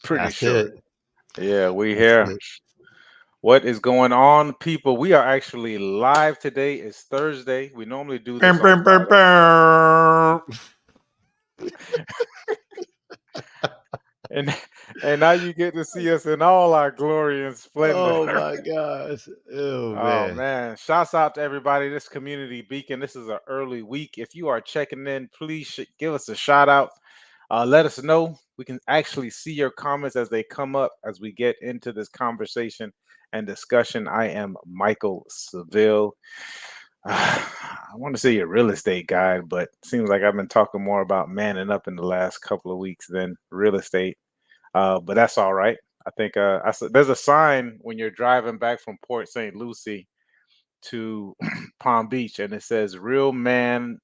Pretty That's sure. it. Yeah, we That's here. it. What is going on, people? We are actually live today. It's Thursday. We normally do this Bam, on bam, bam, Friday. bam. And and now you get to see us in all our glory and splendor. Oh my gosh. Oh Oh man. man. Shouts out to everybody. This community beacon. This is an early week. If you are checking in, please give us a shout out. Let us know. We can actually see your comments as they come up as we get into this conversation and discussion. I am Michael Seville. I want to say a real estate guy, but it seems like I've been talking more about manning up in the last couple of weeks than real estate. But that's all right. I think there's a sign when you're driving back from Port St. Lucie to Palm Beach, and it says real man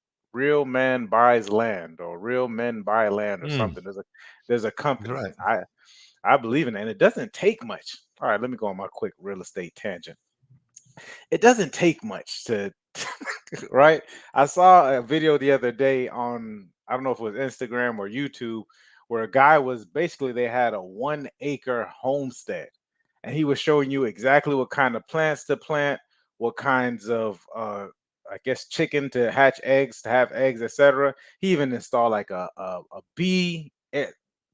buys land, or real men buy land, or Mm, something. There's a that's company. right. I believe in it, and it doesn't take much. All right, let me go on my quick real estate tangent. It doesn't take much to right. I saw a video the other day on, I don't know if it was Instagram or YouTube, where a guy was basically, they had a 1 acre homestead, and he was showing you exactly what kind of plants to plant, what kinds of I guess chicken to hatch eggs, to have eggs, etc. He even installed like a bee,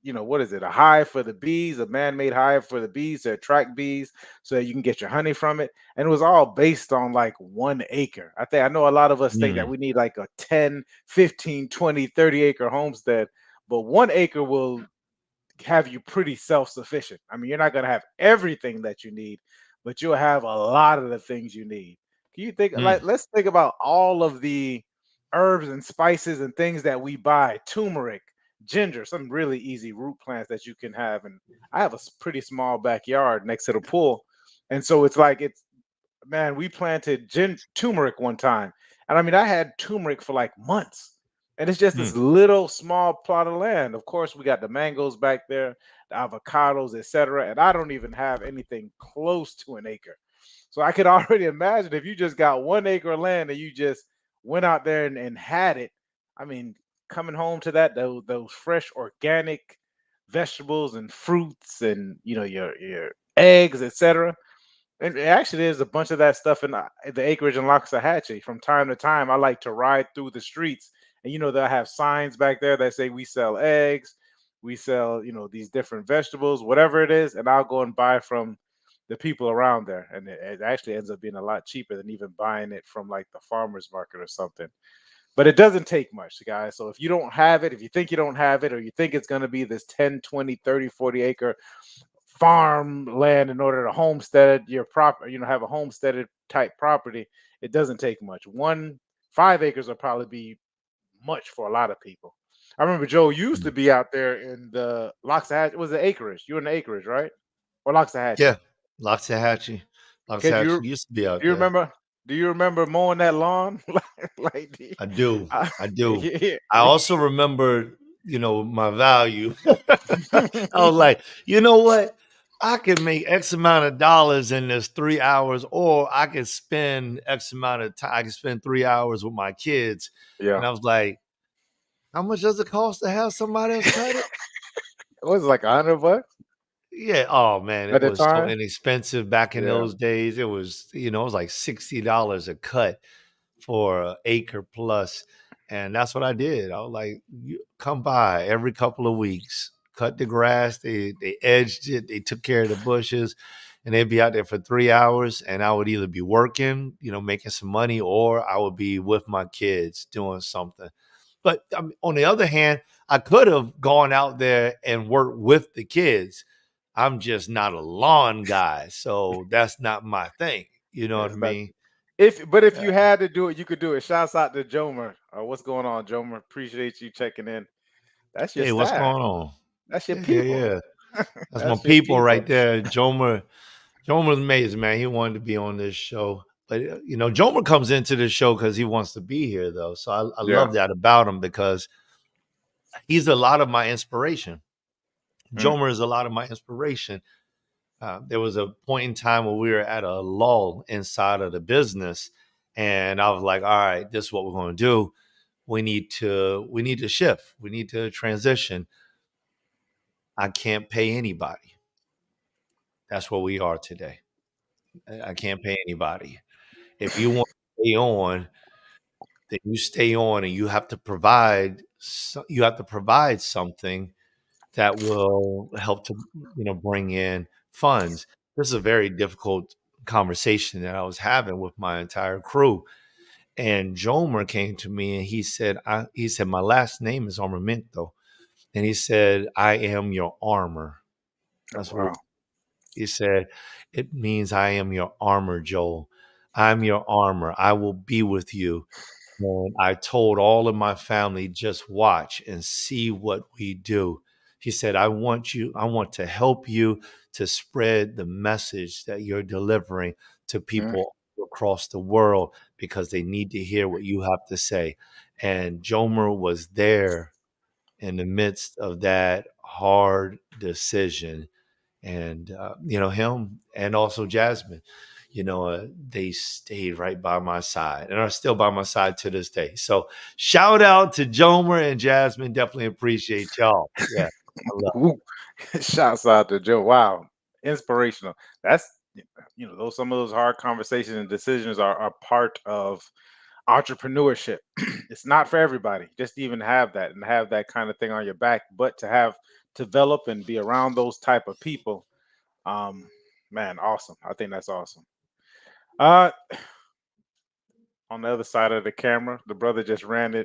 what is it, a hive for the bees, a man-made hive for the bees to attract bees so that you can get your honey from it. And it was all based on like 1 acre. I know a lot of us think that Mm, we need like a 10, 15, 20, 30 acre homestead, but 1 acre will have you pretty self-sufficient. I mean, you're not going to have everything that you need, but you'll have a lot of the things you need. Can you think, mm, like, let's think about all of the herbs and spices and things that we buy: turmeric, ginger, some really easy root plants that you can have. And I have a pretty small backyard next to the pool, and so it's like, it's man, we planted turmeric one time, and I mean, I had turmeric for like months, and it's just mm. this little small plot of land. Of course, we got the mangoes back there, the avocados, etc., and I don't even have anything close to an acre. So I could already imagine if you just got 1 acre of land and you just went out there and had it. I mean, coming home to that, those fresh organic vegetables and fruits, and your eggs, etc. And actually, there's a bunch of that stuff in the acreage in Loxahatchee. From time to time, I like to ride through the streets, and they'll have signs back there that say we sell eggs, we sell these different vegetables, whatever it is, and I'll go and buy from the people around there, and it actually ends up being a lot cheaper than even buying it from like the farmers market or something. But it doesn't take much, guys. So if you don't have it, if you think you don't have it, or you think it's going to be this 10, 20, 30, 40 acre farm land in order to homestead your proper, have a homesteaded type property, it doesn't take much. 5 acres will probably be much for a lot of people. I remember Joe used to Mm. be out there in the Loxahatchee. It was the acreage. You were in the acreage, right? Or Yeah. Loxahatchee. Loxahatchee. Okay, do Loxahatchee you used to be do out you there. remember do you remember mowing that lawn? like I do. uh, I do. yeah. I also remember, my value. I was like, you know what? I could make X amount of dollars in this 3 hours, or I could spend X amount of time. I could spend 3 hours with my kids. Yeah. And I was like, how much does it cost to have somebody else cut it? It was like $100 Yeah. Oh man, it at the was so time. inexpensive back in Yeah. those days. It was like $60 a cut for an acre plus. And that's what I did. I was like, you come by every couple of weeks, cut the grass, they edged it, they took care of the bushes, and they'd be out there for 3 hours. And I would either be working, making some money, or I would be with my kids doing something. But on the other hand, I could have gone out there and worked with the kids. I'm just not a lawn guy, so that's not my thing. You know what I It's not. mean? If Yeah. you had to do it, you could do it. Shouts out to Jomer. What's going on, Jomer? Appreciate you checking in. That's your Hey, what's staff. going on? That's your Yeah, yeah, people. yeah. That's my That's your people people. right there. Jomer's amazing, man. He wanted to be on this show. But, Jomer comes into this show because he wants to be here, though. So I Yeah. love that about him because he's a lot of my inspiration. Mm. Jomer is a lot of my inspiration. There was a point in time where we were at a lull inside of the business. And I was like, all right, this is what we're going to do. We need to shift. We need to transition. I can't pay anybody. That's where we are today. I can't pay anybody. If you want to stay on, then you stay on, and you have to provide. You have to provide something that will help to bring in funds. This is a very difficult conversation that I was having with my entire crew. And Jomer came to me and he said, my last name is Armamento. And he said, I am your armor. Oh, That's what wow. he said. It means I am your armor, Joel. I'm your armor. I will be with you. And I told all of my family, just watch and see what we do. He said, I want to help you to spread the message that you're delivering to Mm, people across the world because they need to hear what you have to say. And Jomer was there in the midst of that hard decision. And, him and also Jasmine, they stayed right by my side and are still by my side to this day. So shout out to Jomer and Jasmine. Definitely appreciate y'all. Yeah, I love it. ooh. Shouts out to Joe. Wow, inspirational. That's those some of those hard conversations and decisions are part of entrepreneurship. It's not for everybody. Just to even have that and have that kind of thing on your back, but to have develop and be around those type of people, um, man, awesome. I think that's awesome. Uh, on the other side of the camera, the brother just went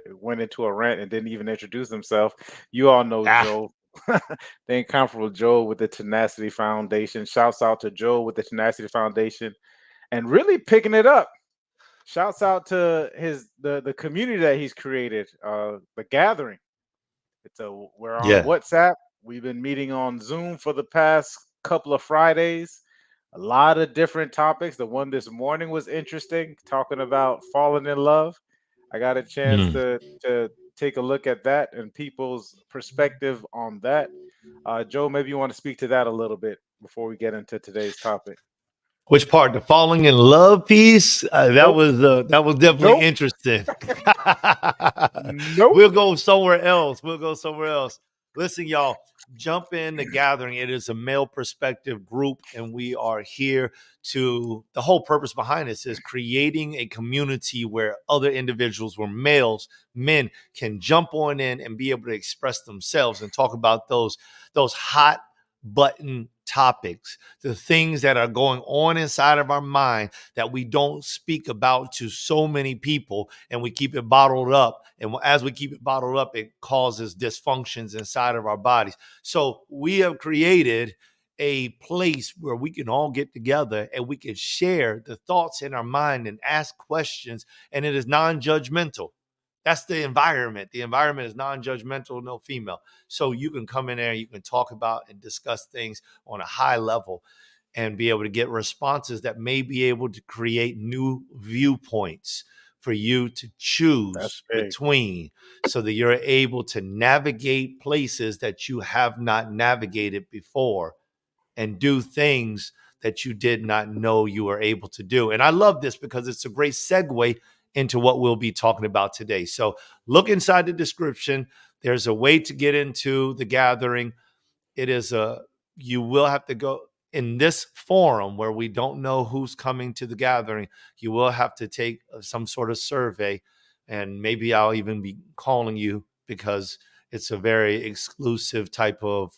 into a rant and didn't even introduce himself. You all know Ah, Joe, the incomparable Joe with the Tenacity Foundation. Shouts out to Joe with the Tenacity Foundation and really picking it up. Shouts out to the community that he's created, the gathering. We're on yeah. WhatsApp. We've been meeting on Zoom for the past couple of Fridays. A lot of different topics. The one this morning was interesting, talking about falling in love. I got a chance Mm. to take a look at that and people's perspective on that. Joe, maybe you want to speak to that a little bit before we get into today's topic. Which part? The falling in love piece? Nope, That was definitely nope, interesting. nope. We'll go somewhere else. We'll go somewhere else. Listen, y'all, jump in the gathering. It is a male perspective group, and we are here to. The whole purpose behind this is creating a community where other individuals, where men, can jump on in and be able to express themselves and talk about those hot button topics, the things that are going on inside of our mind that we don't speak about to so many people, and we keep it bottled up. And as we keep it bottled up, it causes dysfunctions inside of our bodies. So we have created a place where we can all get together and we can share the thoughts in our mind and ask questions, and it is non-judgmental. That's the environment. The environment is non-judgmental, no female. So you can come in there, you can talk about and discuss things on a high level and be able to get responses that may be able to create new viewpoints for you to That's choose big. between, so that you're able to navigate places that you have not navigated before and do things that you did not know you were able to do. And I love this because it's a great segue into what we'll be talking about today. So look inside the description. There's a way to get into the gathering. It is you will have to go in this forum where we don't know who's coming to the gathering. You will have to take some sort of survey, and maybe I'll even be calling you because it's a very exclusive type of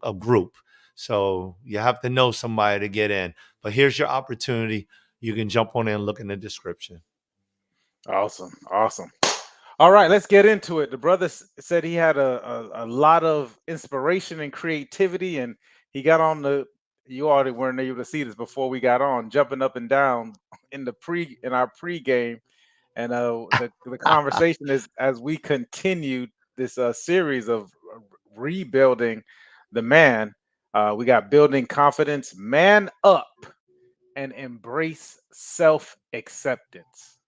a group. So you have to know somebody to get in. But here's your opportunity. You can jump on in and look in the description. Awesome, awesome. All right, let's get into it. The brother said he had a lot of inspiration and creativity, and he got on the. You already weren't able to see this before we got on, jumping up and down in our pregame, and the conversation is as we continue this series of rebuilding the man. We got building confidence, man up, and embrace self acceptance.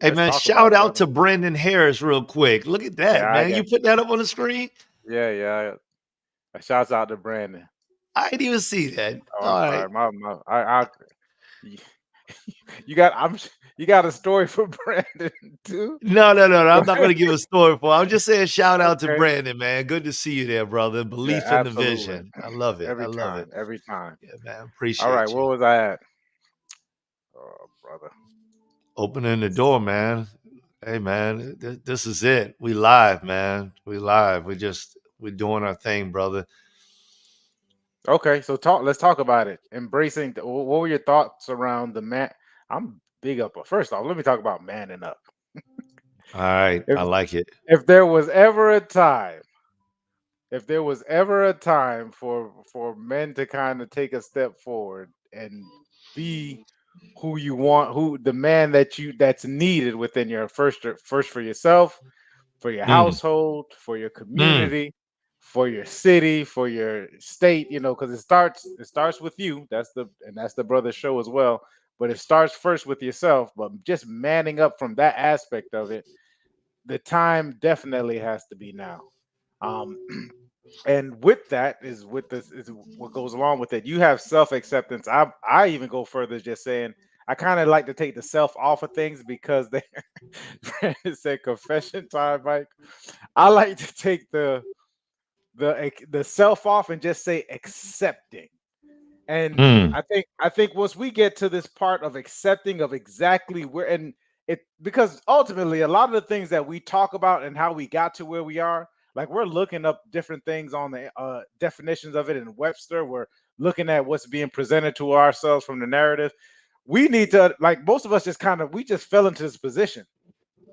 Hey Let's man, talk about shout it, out brother. to Brandon Harris real quick. Look at that, Yeah, I man. You got put that up on the screen? yeah, yeah. Shouts out to Brandon. I didn't even see that. Oh, I'm All right. sorry. My I I'm you got a story for Brandon too? No, no, no, no. I'm not gonna give a story for. I'm just saying shout out to Okay. Brandon, man. Good to see you there, brother. Yeah, Belief in the absolutely. vision. I love it. I Every love it. time, every time. Yeah, man. All right, Appreciate where you. was I at? Oh, brother. Opening the door, man. Hey, man, this is it. We live, man. We live. We're doing our thing, brother. Okay, so let's talk about it. Embracing what were your thoughts around the man? I'm big up. First off, let me talk about manning up. All right, If I like it. if there was ever a time, if there was ever a time for men to kind of take a step forward and be who you want, who the man that's needed within your first for yourself, for your Mm, household, for your mm, community, for your city, for your state, because it starts with you. That's the brother show as well. But it starts first with yourself. But just manning up from that aspect of it, the time definitely has to be now. Um, and with that is what goes along with it. You have self acceptance. I even go further, just saying I kind of like to take the self off of things because they Brandon said confession time, Mike. I like to take the self off and just say accepting. And mm, I think once we get to this part of accepting of exactly where and it because ultimately a lot of the things that we talk about and how we got to where we are, like we're looking up different things on the definitions of it in Webster. We're looking at what's being presented to ourselves from the narrative. We need to like most of us just kind of we just fell into this position,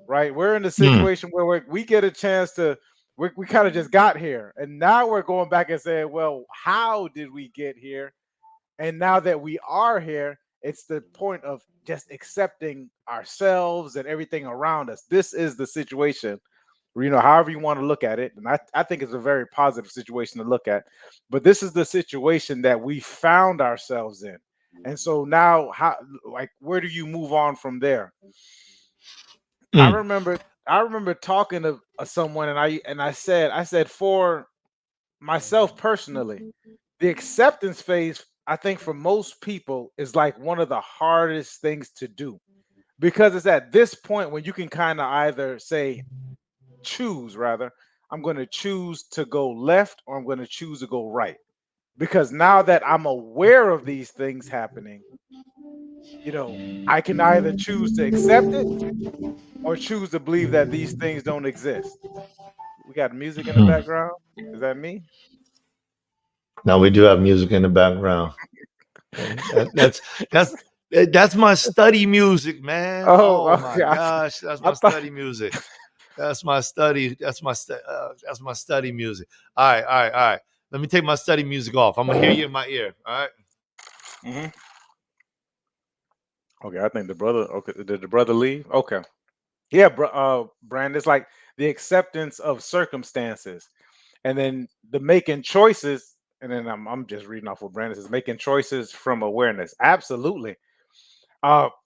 right? We're in a mm. situation where we get a chance to we kind of just got here, and now we're going back and saying, well, how did we get here? And now that we are here, it's the point of just accepting ourselves and everything around us. This is the situation, however you want to look at it. And I think it's a very positive situation to look at. But this is the situation that we found ourselves in. And so now, where do you move on from there? I Mm, remember, I remember talking to someone, and I said for myself personally, the acceptance phase, I think for most people is like one of the hardest things to do because it's at this point when you can kind of either say choose rather I'm going to choose to go left or I'm going to choose to go right because now that I'm aware of these things happening, you know, I can either choose to accept it or choose to believe that these things don't exist. We got music in the mm. background. Is that me? Now we do have music in the background. That's that's that's my study music, man. Oh, Oh my okay. gosh, that's I my thought. study music. That's my study. That's my study music. All right, all right, all right. Let me take my study music off. I'm gonna hear you in my ear. All right. Mhm. Okay, I think the brother. Okay, did the brother leave? Okay, yeah, Brand. It's like the acceptance of circumstances, and then the making choices. And then I'm just reading off what Brandon says: making choices from awareness. Absolutely.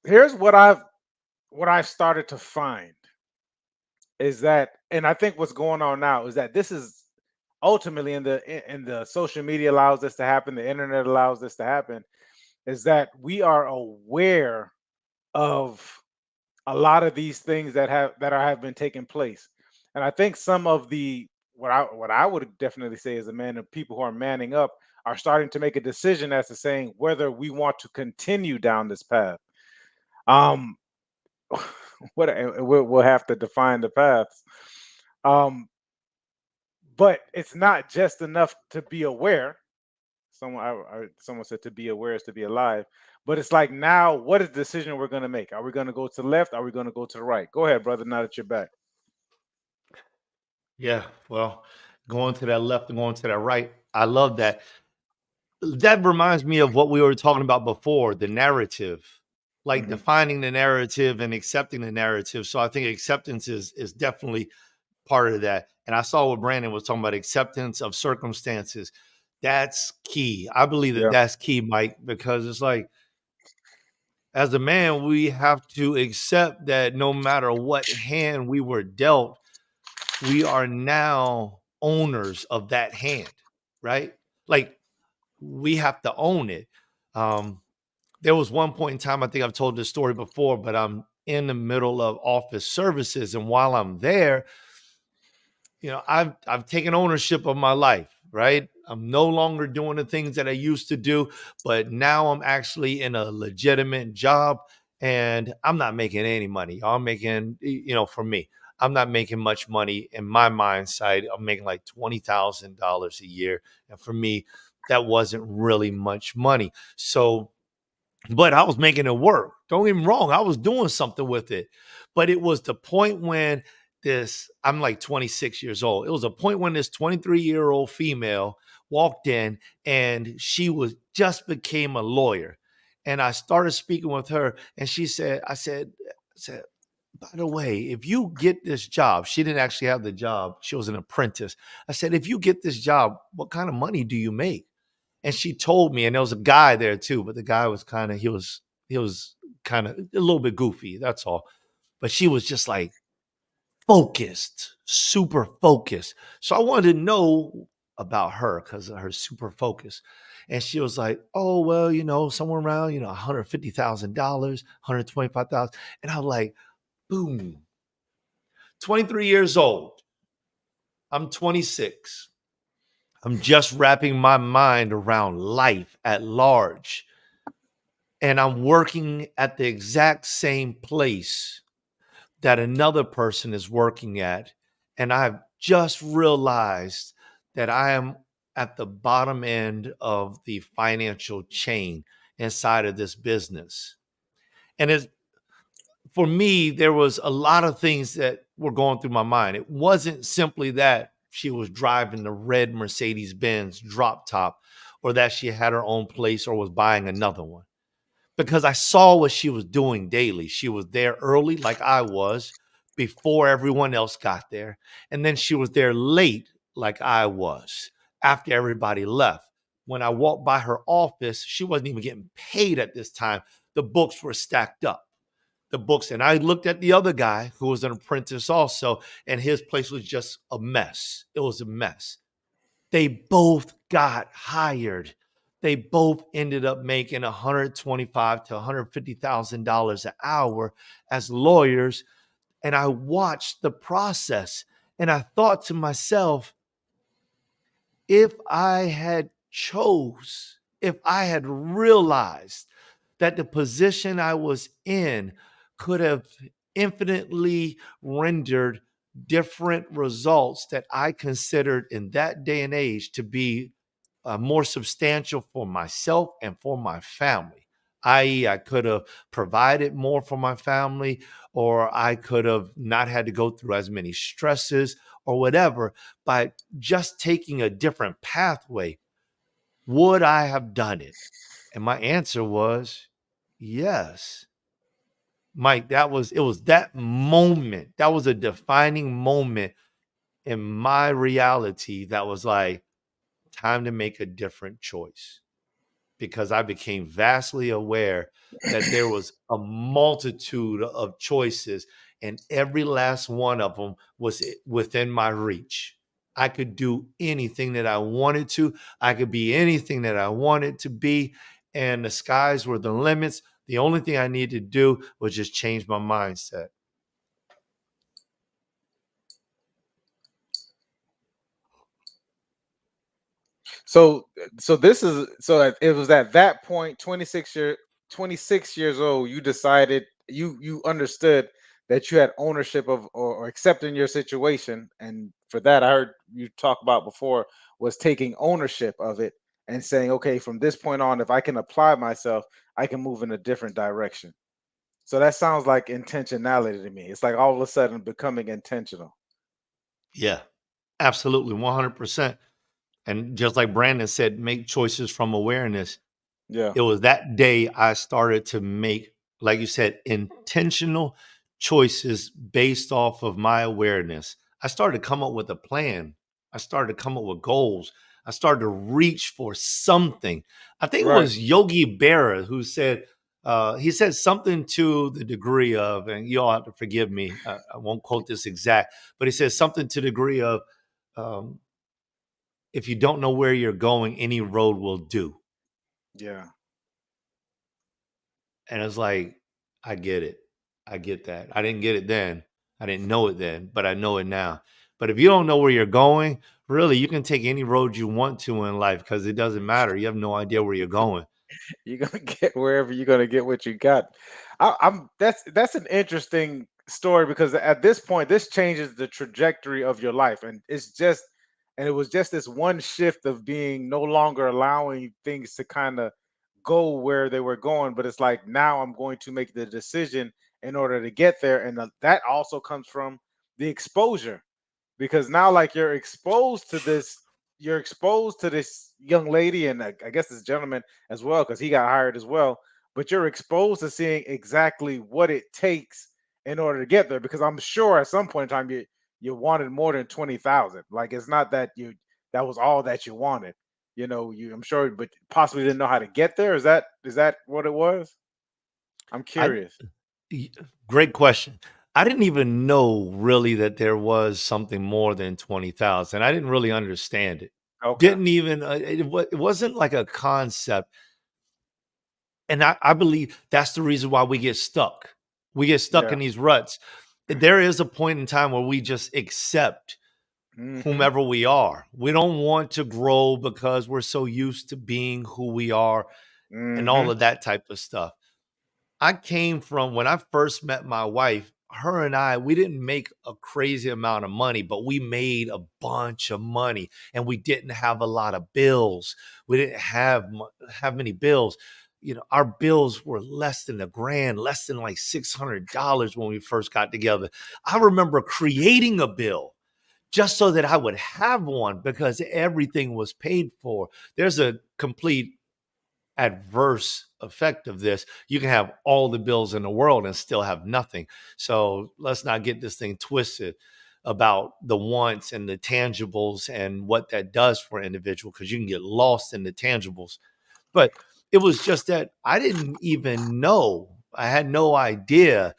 Here's what I started to find is that, and I think what's going on now is that this is ultimately in the social media allows this to happen, the internet allows this to happen, is that we are aware of a lot of these things have been taking place. And I think some of the what I would definitely say is the man of people who are manning up are starting to make a decision as to saying whether we want to continue down this path. Um we'll have to define the paths. Um but it's not just enough to be aware. Someone said to be aware is to be alive. But it's like now, what is the decision we're going to make? Are we going to go to the left? Are we going to go to the right? Go ahead, brother. Now that you're back. Yeah. Well, going to that left and going to that right. I love that. That reminds me of what we were talking about before, the narrative, like Hmm. defining the narrative and accepting the narrative. So I think acceptance is definitely part of that. And I saw what Brandon was talking about, acceptance of circumstances. That's key. I believe that Yeah. that's key, Mike, because it's like as a man, we have to accept that no matter what hand we were dealt, we are now owners of that hand, right? Like we have to own it. Um, there was one point in time, I think I've told this story before, but I'm in the middle of office services. And while I'm there, I've taken ownership of my life, right? I'm no longer doing the things that I used to do, but now I'm actually in a legitimate job and I'm not making any money. I'm making, for me, I'm not making much money in my mind side. I'm making like $20,000 a year. And for me, that wasn't really much money. So but I was making it work. Don't get me wrong, I was doing something with it. But it was the point when I'm like 26 years old. It was a point when this 23-year-old female walked in and she was just became a lawyer. And I started speaking with her and I said, by the way, if you get this job, she didn't actually have the job. She was an apprentice. I said, if you get this job, what kind of money do you make? And she told me, and there was a guy there too, but the guy was kind of he was kind of a little bit goofy, that's all. But she was just like focused, super focused. So I wanted to know about her because of her super focus. And she was like, "Oh, well, somewhere around, $150,000, 125,000." And I was like, boom, 23 years old. I'm 26. I'm just wrapping my mind around life at large. And I'm working at the exact same place that another person is working at. And I've just realized that I am at the bottom end of the financial chain inside of this business. And it's for me, there was a lot of things that were going through my mind. It wasn't simply that she was driving the red Mercedes Benz drop top or that she had her own place or was buying another one because I saw what she was doing daily. She was there early, like I was, before everyone else got there. And then she was there late, like I was, after everybody left. When I walked by her office, she wasn't even getting paid at this time. The books were stacked up. The books. And I looked at the other guy who was an apprentice also, and his place was just a mess. It was a mess. They both got hired. They both ended up making $125,000 to $150,000 an hour as lawyers. And I watched the process and I thought to myself, if I had chose, if I had realized that the position I was in could have infinitely rendered different results that I considered in that day and age to be more substantial for myself and for my family. I.e., I could have provided more for my family, or I could have not had to go through as many stresses or whatever by just taking a different pathway. Would I have done it? And my answer was yes. Mike, it was that moment. That was a defining moment in my reality that was like, time to make a different choice because I became vastly aware that there was a multitude of choices and every last one of them was within my reach. I could do anything that I wanted to. I could be anything that I wanted to be. And the skies were the limits. The only thing I needed to do was just change my mindset. So it was at that point, 26 years old, you decided you understood that you had ownership of or accepting your situation. And for that, I heard you talk about before was taking ownership of it and saying, okay, from this point on, if I can apply myself, I can move in a different direction. So that sounds like intentionality to me. It's like all of a sudden becoming intentional. Yeah, absolutely. 100%. And just like Brandon said, make choices from awareness. Yeah. It was that day I started to make, like you said, intentional choices based off of my awareness. I started to come up with a plan. I started to come up with goals. I started to reach for something. I think it Right. was Yogi Berra who said, he said something to the degree of, and you all have to forgive me, I won't quote this exact, but he said something to the degree of, um, if you don't know where you're going, any road will do. Yeah. And it's like, I get it. I get that. I didn't get it then. I didn't know it then, but I know it now. But if you don't know where you're going, really, you can take any road you want to in life because it doesn't matter. You have no idea where you're going. You're gonna get wherever you're gonna get what you got. I'm that's an interesting story because at this point, this changes the trajectory of your life, and it was just this one shift of being no longer allowing things to kind of go where they were going, but it's like now I'm going to make the decision in order to get there, and that also comes from the exposure because now like you're exposed to this young lady and I guess this gentleman as well because he got hired as well, but you're exposed to seeing exactly what it takes in order to get there because I'm sure at some point in time you wanted more than 20,000. Like it's not that you that was all that you wanted, you I'm sure, but possibly didn't know how to get there. Is that what it was? I'm I curious. y- Great question. I didn't even know really that there was something more than 20,000. I didn't really understand it. Okay. Didn't even it wasn't like a concept. And I believe that's the reason why we get stuck. We get stuck Yeah. in these ruts. There is a point in time where we just accept Hmm. whomever we are. We don't want to grow because we're so used to being who we are and all Hmm. of that type of stuff. I came from when I first met my wife, her and I, we didn't make a crazy amount of money, but we made a bunch of money and we didn't have a lot of bills. We didn't have many bills. Our bills were less than a grand, less than like $600 when we first got together. I remember creating a bill just so that I would have one because everything was paid for. There's a complete adverse effect of this. You can have all the bills in the world and still have nothing. So let's not get this thing twisted about the wants and the tangibles and what that does for an individual because you can get lost in the tangibles. But it was just that I didn't even know. I had no idea.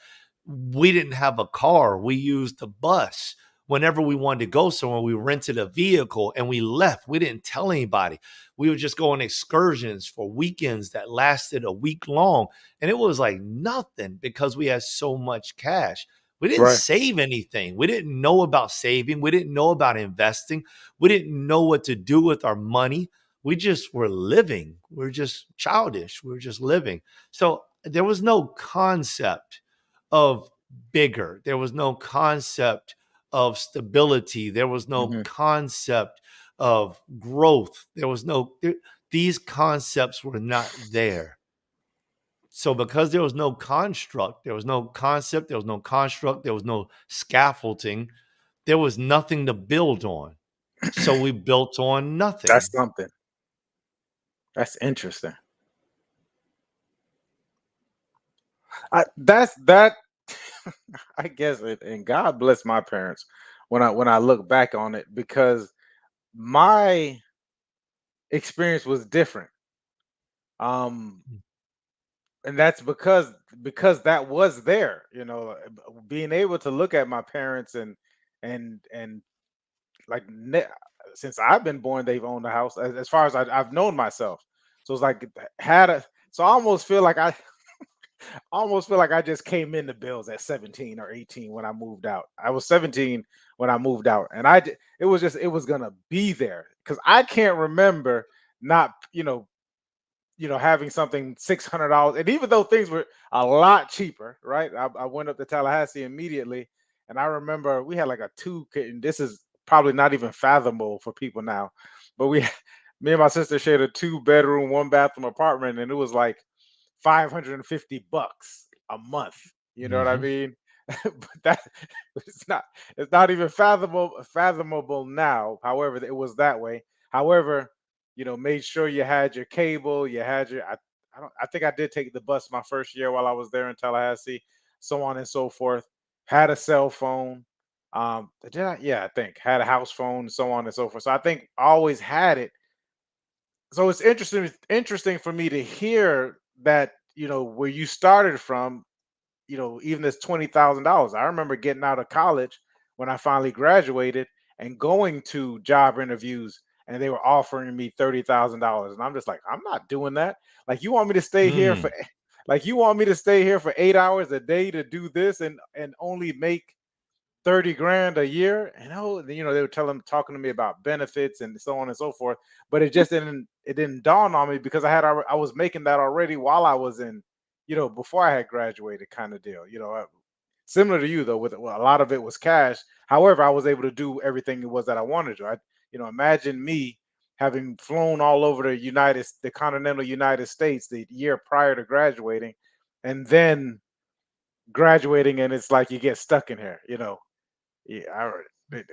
We didn't have a car. We used the bus. Whenever we wanted to go somewhere, we rented a vehicle and we left. We didn't tell anybody. We would just go on excursions for weekends that lasted a week long. And it was like nothing because we had so much cash. We didn't Right. save anything. We didn't know about saving. We didn't know about investing. We didn't know what to do with our money. We just were living. We're just childish. We're just living. So there was no concept of bigger. There was no concept of stability. There was no Hmm. concept of growth. These concepts were not there. So because there was no construct, there was no concept, there was no construct, there was no scaffolding, there was nothing to build on. So we built on That's nothing. something. That's interesting. That's that. I guess, and God bless my parents when I look back on it because my experience was different. Um, and that's because that was there. Being able to look at my parents and like since I've been born, they've owned the house as far as I've known myself. So it's like had a. So I almost feel like I just came into bills at 17 or 18 when I moved out. I was 17 when I moved out, and it was just it was gonna be there because I can't remember not having something $600, and even though things were a lot cheaper, right? I went up to Tallahassee immediately, and I remember we had like a two kitten. This is probably not even fathomable for people now, but me and my sister shared a 2 bedroom, 1 bathroom apartment, and it was like $550 a month. You know what I Mhm. mean? But that it's not even fathomable now. However, it was that way. However, made sure you had your cable, you had your I think I did take the bus my first year while I was there in Tallahassee, so on and so forth. Had a cell phone. Did I? Yeah, I think had a house phone, so on and so forth. So I think I always had it. So it's interesting for me to hear that where you started from, even this $20,000. I remember getting out of college when I finally graduated and going to job interviews, and they were offering me $30,000, and I'm just like, I'm not doing that. Like, you want me to stay here for Mm. Like you want me to stay here for 8 hours a day to do this and only make 30 grand a year? And oh, they were talking to me about benefits and so on and so forth. But it didn't dawn on me because I was making that already while I was in, before I had graduated, kind of deal. Similar to you though, with well, a lot of it was cash. However, I was able to do everything it was that I wanted to. Imagine me having flown all over the continental United States the year prior to graduating, and then graduating, and it's like you get stuck in here. Yeah.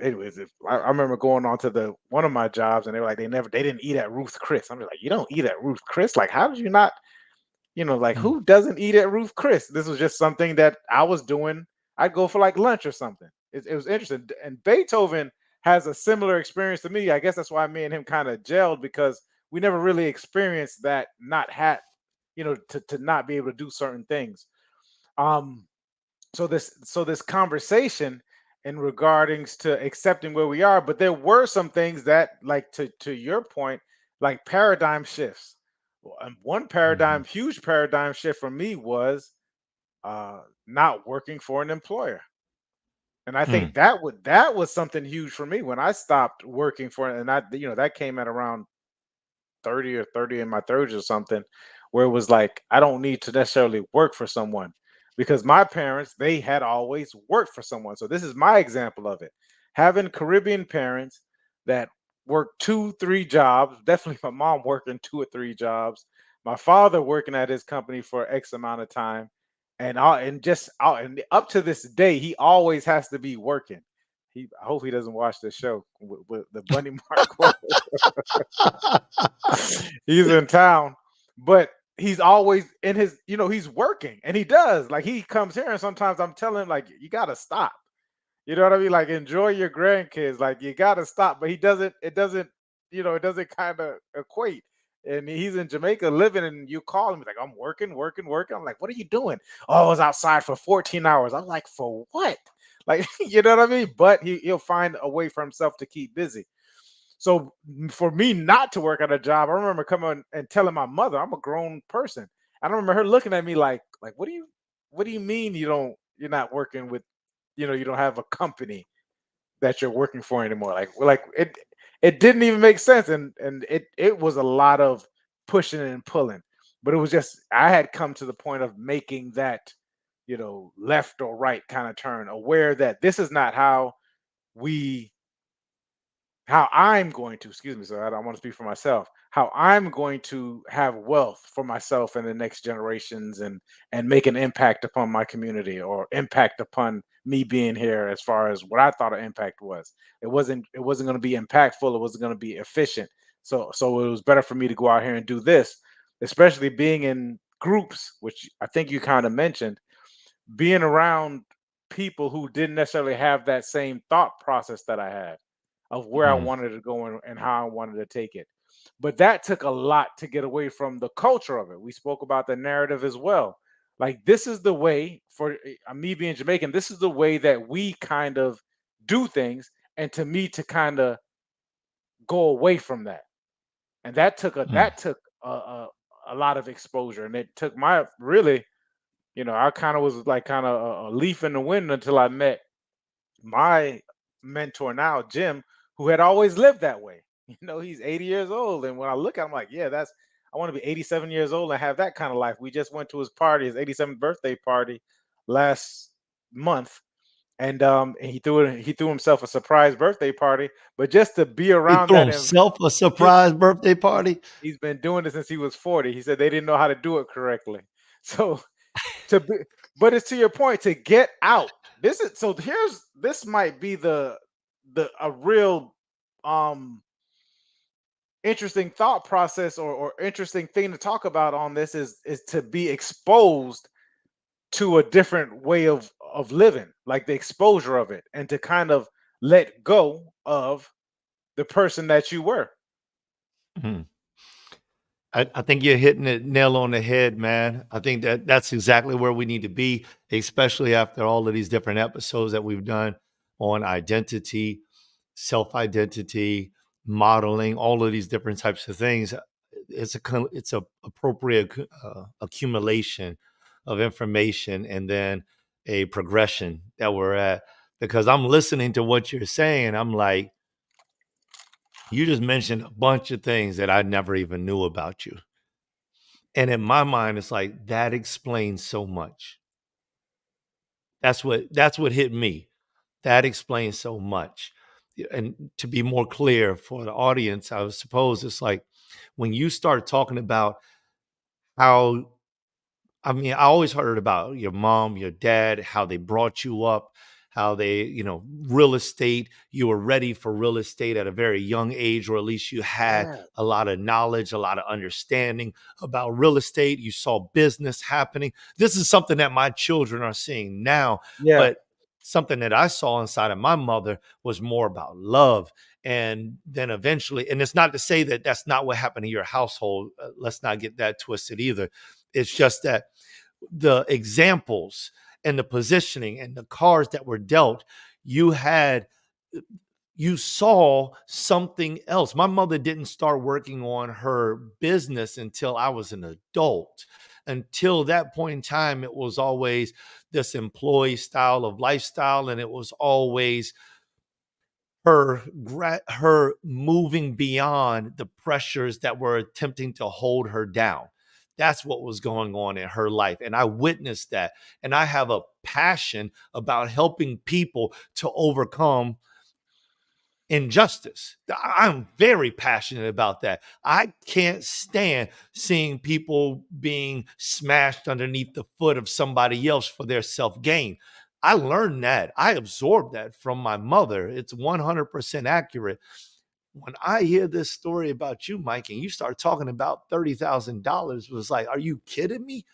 Anyways, I remember going on to the one of my jobs, and they were like, they didn't eat at Ruth Chris. I'm just like, you don't eat at Ruth Chris? Like, how did you not? Like Mm, who doesn't eat at Ruth Chris? This was just something that I was doing. I'd go for like lunch or something. It was interesting. And Beethoven has a similar experience to me. I guess that's why me and him kind of gelled because we never really experienced that not had, to not be able to do certain things. Um, so this conversation in regarding to accepting where we are, but there were some things that, like, to your point, like paradigm shifts. And one mhm, huge paradigm shift for me was not working for an employer. And I think mm, that was something huge for me when I stopped working for it. And that came at around 30 or 30 in my 30s or something, where it was like I don't need to necessarily work for someone because my parents, they had always worked for someone. So this is my example of it. Having Caribbean parents that worked 2 3 jobs, definitely my mom working 2 or 3 jobs, my father working at his company for X amount of time, and up to this day he always has to be working. I hope he doesn't watch this show with the bunny mark. He's in town, but he's always in his, he's working, and he does. Like, he comes here, and sometimes I'm telling him, like, you got to stop. You know what I mean? Like, enjoy your grandkids. Like, you got to stop. But it doesn't kind of equate. And he's in Jamaica living, and you call him, he's like, I'm working, working, working. I'm like, what are you doing? Oh, I was outside for 14 hours. I'm like, for what? Like, you know what I mean? But he'll find a way for himself to keep busy. So for me not to work at a job, I remember coming and telling my mother, I'm a grown person. I remember her looking at me like, what do you mean you're not working with, you don't have a company that you're working for anymore? Like it didn't even make sense. And it was a lot of pushing and pulling. But it was just I had come to the point of making that, left or right kind of turn, aware that this is not we how I'm going to, excuse me, so I don't want to speak for myself, how I'm going to have wealth for myself and the next generations, and make an impact upon my community, or impact upon me being here as far as what I thought an impact was. It wasn't going to be impactful, it wasn't going to be efficient. So it was better for me to go out here and do this, especially being in groups, which I think you kind of mentioned, being around people who didn't necessarily have that same thought process that I had of where I mm, wanted to go and how I wanted to take it. But that took a lot to get away from the culture of it. We spoke about the narrative as well. Like, this is the way for me being Jamaican, this is the way that we kind of do things. And to me, to kind of go away from that. And mm. that took a lot of exposure. And it took my really, I kind of was like kind of a leaf in the wind until I met my mentor now, Jim, who had always lived that way. He's 80 years old. And when I look at him, like, yeah, I want to be 87 years old and have that kind of life. We just went to his party, his 87th birthday party last month. And he threw himself a surprise birthday party. But just to be He around threw that, himself a he, surprise birthday party. he's been doing it since he was 40. He said they didn't know how to do it correctly. So to be but it's to your point, to get out. This might be the a real um interesting thought process, or interesting thing to talk about on this, is to be exposed to a different way of living, like the exposure of it, and to kind of let go of the person that you were. Mhm. I think you're hitting it nail on the head, man. I think that's exactly where we need to be, especially after all of these different episodes that we've done on identity, self identity, modeling, all of these different types of things. it's a appropriate accumulation of information, and then a progression that we're at. Because I'm listening to what you're saying, I'm like, you just mentioned a bunch of things that I never even knew about you. And in my mind, it's like that explains so much. That's what hit me. That explains so much. And to be more clear for the audience, I suppose it's like when you start talking about how, I mean, I always heard about your mom, your dad, how they brought you up, how they, real estate, you were ready for real estate at a very young age, or at least you had Yeah. a lot of knowledge, a lot of understanding about real estate. You saw business happening. This is something that my children are seeing now, Yeah. but something that I saw inside of my mother was more about love. And then eventually, and it's not to say that that's not what happened in your household. Let's not get that twisted either. It's just that the examples and the positioning and the cards that were dealt, you had you saw something else. My mother didn't start working on her business until I was an adult. Until that point in time, it was always this employee style of lifestyle, and it was always her moving beyond the pressures that were attempting to hold her down. That's what was going on in her life, and I witnessed that. And I have a passion about helping people to overcome injustice. I'm very passionate about that. I can't stand seeing people being smashed underneath the foot of somebody else for their self gain. I learned that. I absorbed that from my mother. It's 100% accurate. When I hear this story about you, Mike, and you start talking about $30,000, was like, are you kidding me?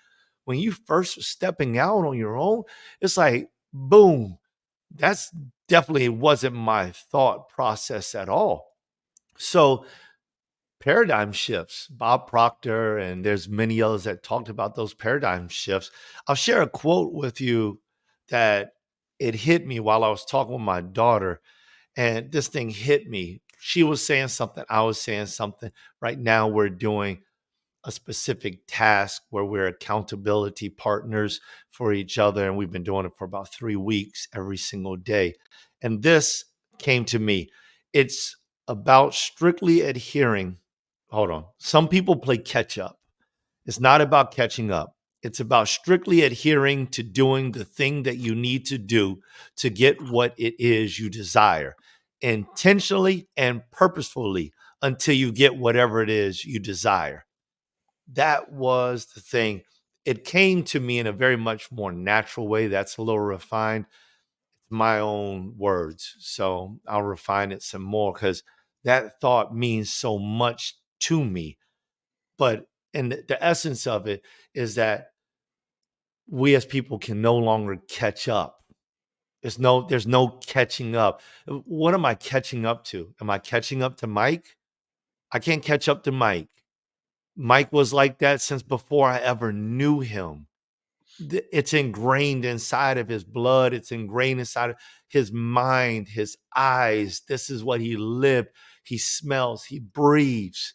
When you first were stepping out on your own, it's like, boom, that's definitely wasn't my thought process at all. So paradigm shifts, Bob Proctor, and there's many others that talked about those paradigm shifts. I'll share a quote with you that it hit me while I was talking with my daughter, and this thing hit me. She was saying something, I was saying something. Right now we're doing a specific task where we're accountability partners for each other. And we've been doing it for about 3 weeks every single day. And this came to me. It's about strictly adhering. Hold on. Some people play catch up. It's not about catching up. It's about strictly adhering to doing the thing that you need to do to get what it is you desire, intentionally and purposefully, until you get whatever it is you desire. That was the thing. It came to me in a very much more natural way. That's a little refined. It's my own words. So I'll refine it some more because that thought means so much to me. But and the essence of it is that we as people can no longer catch up. There's no catching up. What am I catching up to? Am I catching up to Mike? I can't catch up to Mike. Mike was like that since before I ever knew him. It's ingrained inside of his blood. It's ingrained inside of his mind, his eyes. This is what he lived. He smells, he breathes.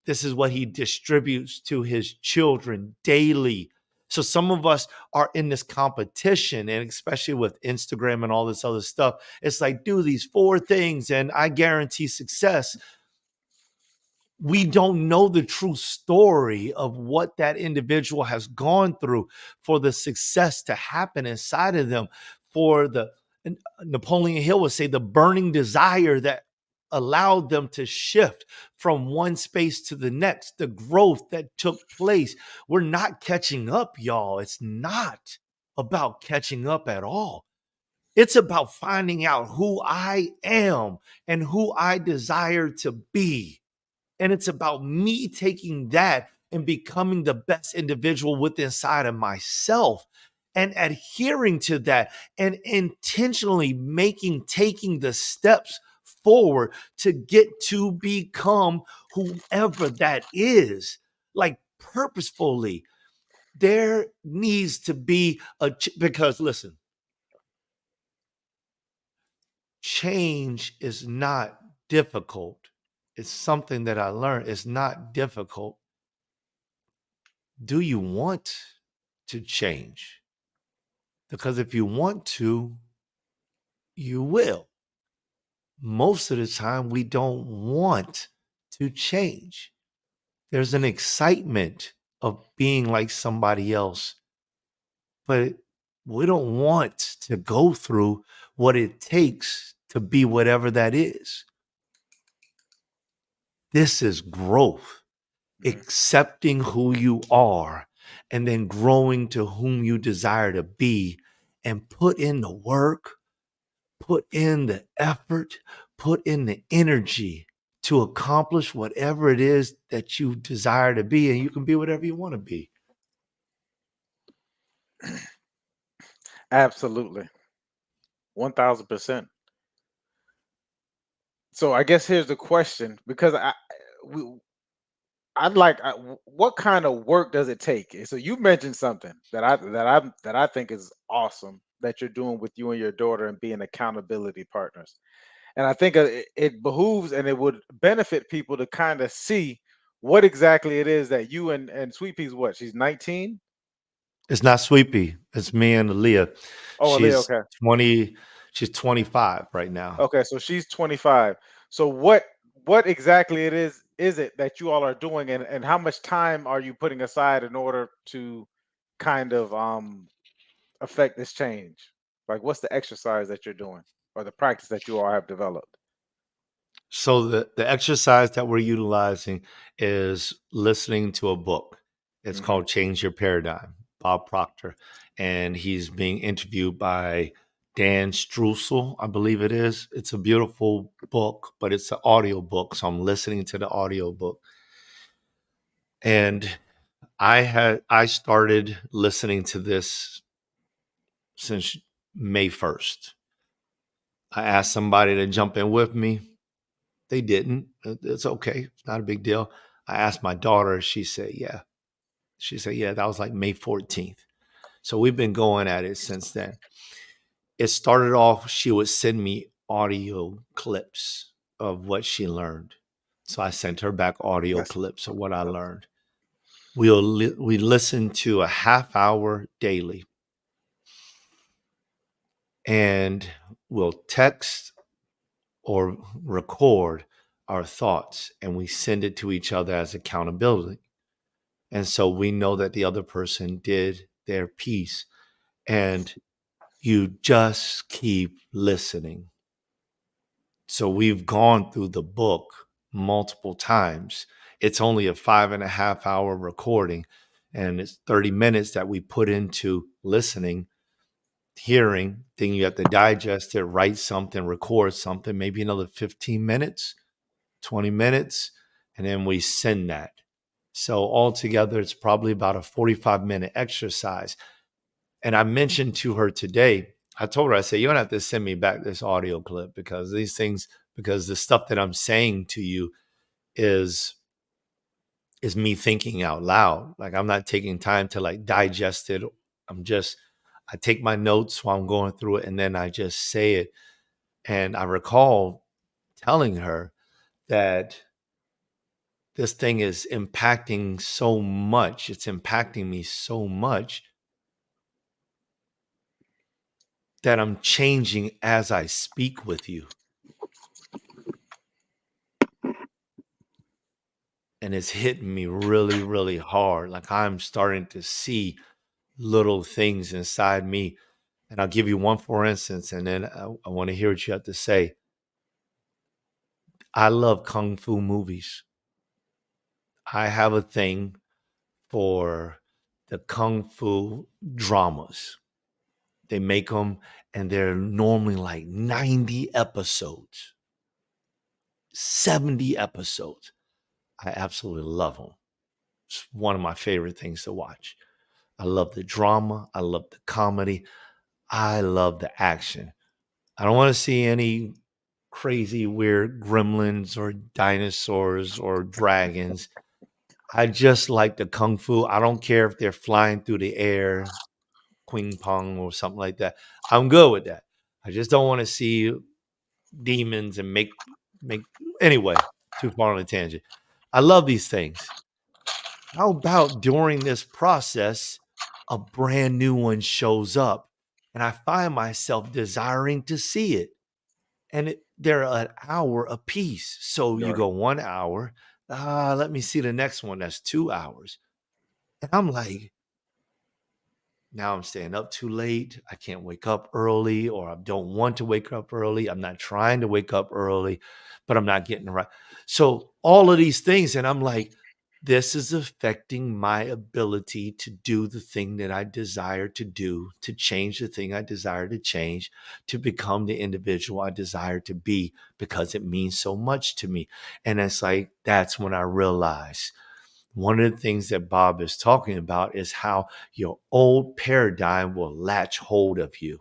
This is what he distributes to his children daily. So some of us are in this competition, and especially with Instagram and all this other stuff, it's like, do these 4 things and I guarantee success. We don't know the true story of what that individual has gone through for the success to happen inside of them, for the Napoleon Hill would say the burning desire that allowed them to shift from one space to the next, the growth that took place. We're not catching up, y'all. It's not about catching up at all. It's about finding out who I am and who I desire to be. And it's about me taking that and becoming the best individual within inside of myself and adhering to that and intentionally taking the steps forward to get to become whoever that is, like purposefully. There needs to be because listen, change is not difficult. It's something that I learned. It's not difficult. Do you want to change? Because if you want to, you will. Most of the time, we don't want to change. There's an excitement of being like somebody else, but we don't want to go through what it takes to be whatever that is. This is growth, Mhm. accepting who you are and then growing to whom you desire to be, and put in the work, put in the effort, put in the energy to accomplish whatever it is that you desire to be. And you can be whatever you want to be. Absolutely, 1000%. So I guess here's the question, because we, I'd like what kind of work does it take? So you mentioned something that I think is awesome that you're doing with you and your daughter and being accountability partners. And I think it behooves and it would benefit people to kind of see what exactly it is that you and Sweet Pea's what? She's 19? It's not Sweepy. It's me and Aaliyah. Oh, Aaliyah, She's okay. 20. She's 25 right now. Okay, so she's 25. So what exactly it is it that you all are doing, and how much time are you putting aside in order to kind of affect this change? Like what's the exercise that you're doing or the practice that you all have developed? So the exercise that we're utilizing is listening to a book. It's Hmm. called Change Your Paradigm, Bob Proctor, and he's being interviewed by Dan Streusel, I believe it is. It's a beautiful book, but it's an audio book, so I'm listening to the audio book. And I started listening to this since May 1st. I asked somebody to jump in with me. They didn't. It's okay. It's not a big deal. I asked my daughter. She said, yeah. She said, yeah, that was like May 14th. So we've been going at it since then. It started off, she would send me audio clips of what she learned. So I sent her back audio That's clips of what I yep. learned. We listen to a half hour daily, and we'll text or record our thoughts, and we send it to each other as accountability. And so we know that the other person did their piece, and you just keep listening. So we've gone through the book multiple times. It's only a 5.5 hour recording, and it's 30 minutes that we put into listening, hearing. Then you have to digest it, write something, record something, maybe another 15 minutes, 20 minutes, and then we send that. So altogether, it's probably about a 45-minute exercise. And I mentioned to her today, I told her, I said, you don't have to send me back this audio clip, because these things, because the stuff that I'm saying to you is me thinking out loud. Like, I'm not taking time to like digest it. I'm just, I take my notes while I'm going through it, and then I just say it. And I recall telling her that this thing is impacting so much. It's impacting me so much that I'm changing as I speak with you. And it's hitting me really, really hard. Like, I'm starting to see little things inside me. And I'll give you one for instance, and then I want to hear what you have to say. I love Kung Fu movies. I have a thing for the Kung Fu dramas. They make them, and they're normally like 90 episodes, 70 episodes. I absolutely love them. It's one of my favorite things to watch. I love the drama. I love the comedy. I love the action. I don't want to see any crazy, weird gremlins or dinosaurs or dragons. I just like the kung fu. I don't care if they're flying through the air, ping pong or something like that. I'm good with that. I just don't want to see demons and make anyway. too far on a tangent. I love these things. How about during this process, a brand new one shows up and I find myself desiring to see it? And they're an hour a piece. So you Right. go 1 hour, let me see the next one. That's 2 hours. And I'm like, now I'm staying up too late. I can't wake up early, or I don't want to wake up early. I'm not trying to wake up early, but I'm not getting right. So all of these things, and I'm like, this is affecting my ability to do the thing that I desire to do, to change the thing I desire to change, to become the individual I desire to be, because it means so much to me. And it's like, that's when I realized one of the things that Bob is talking about is how your old paradigm will latch hold of you,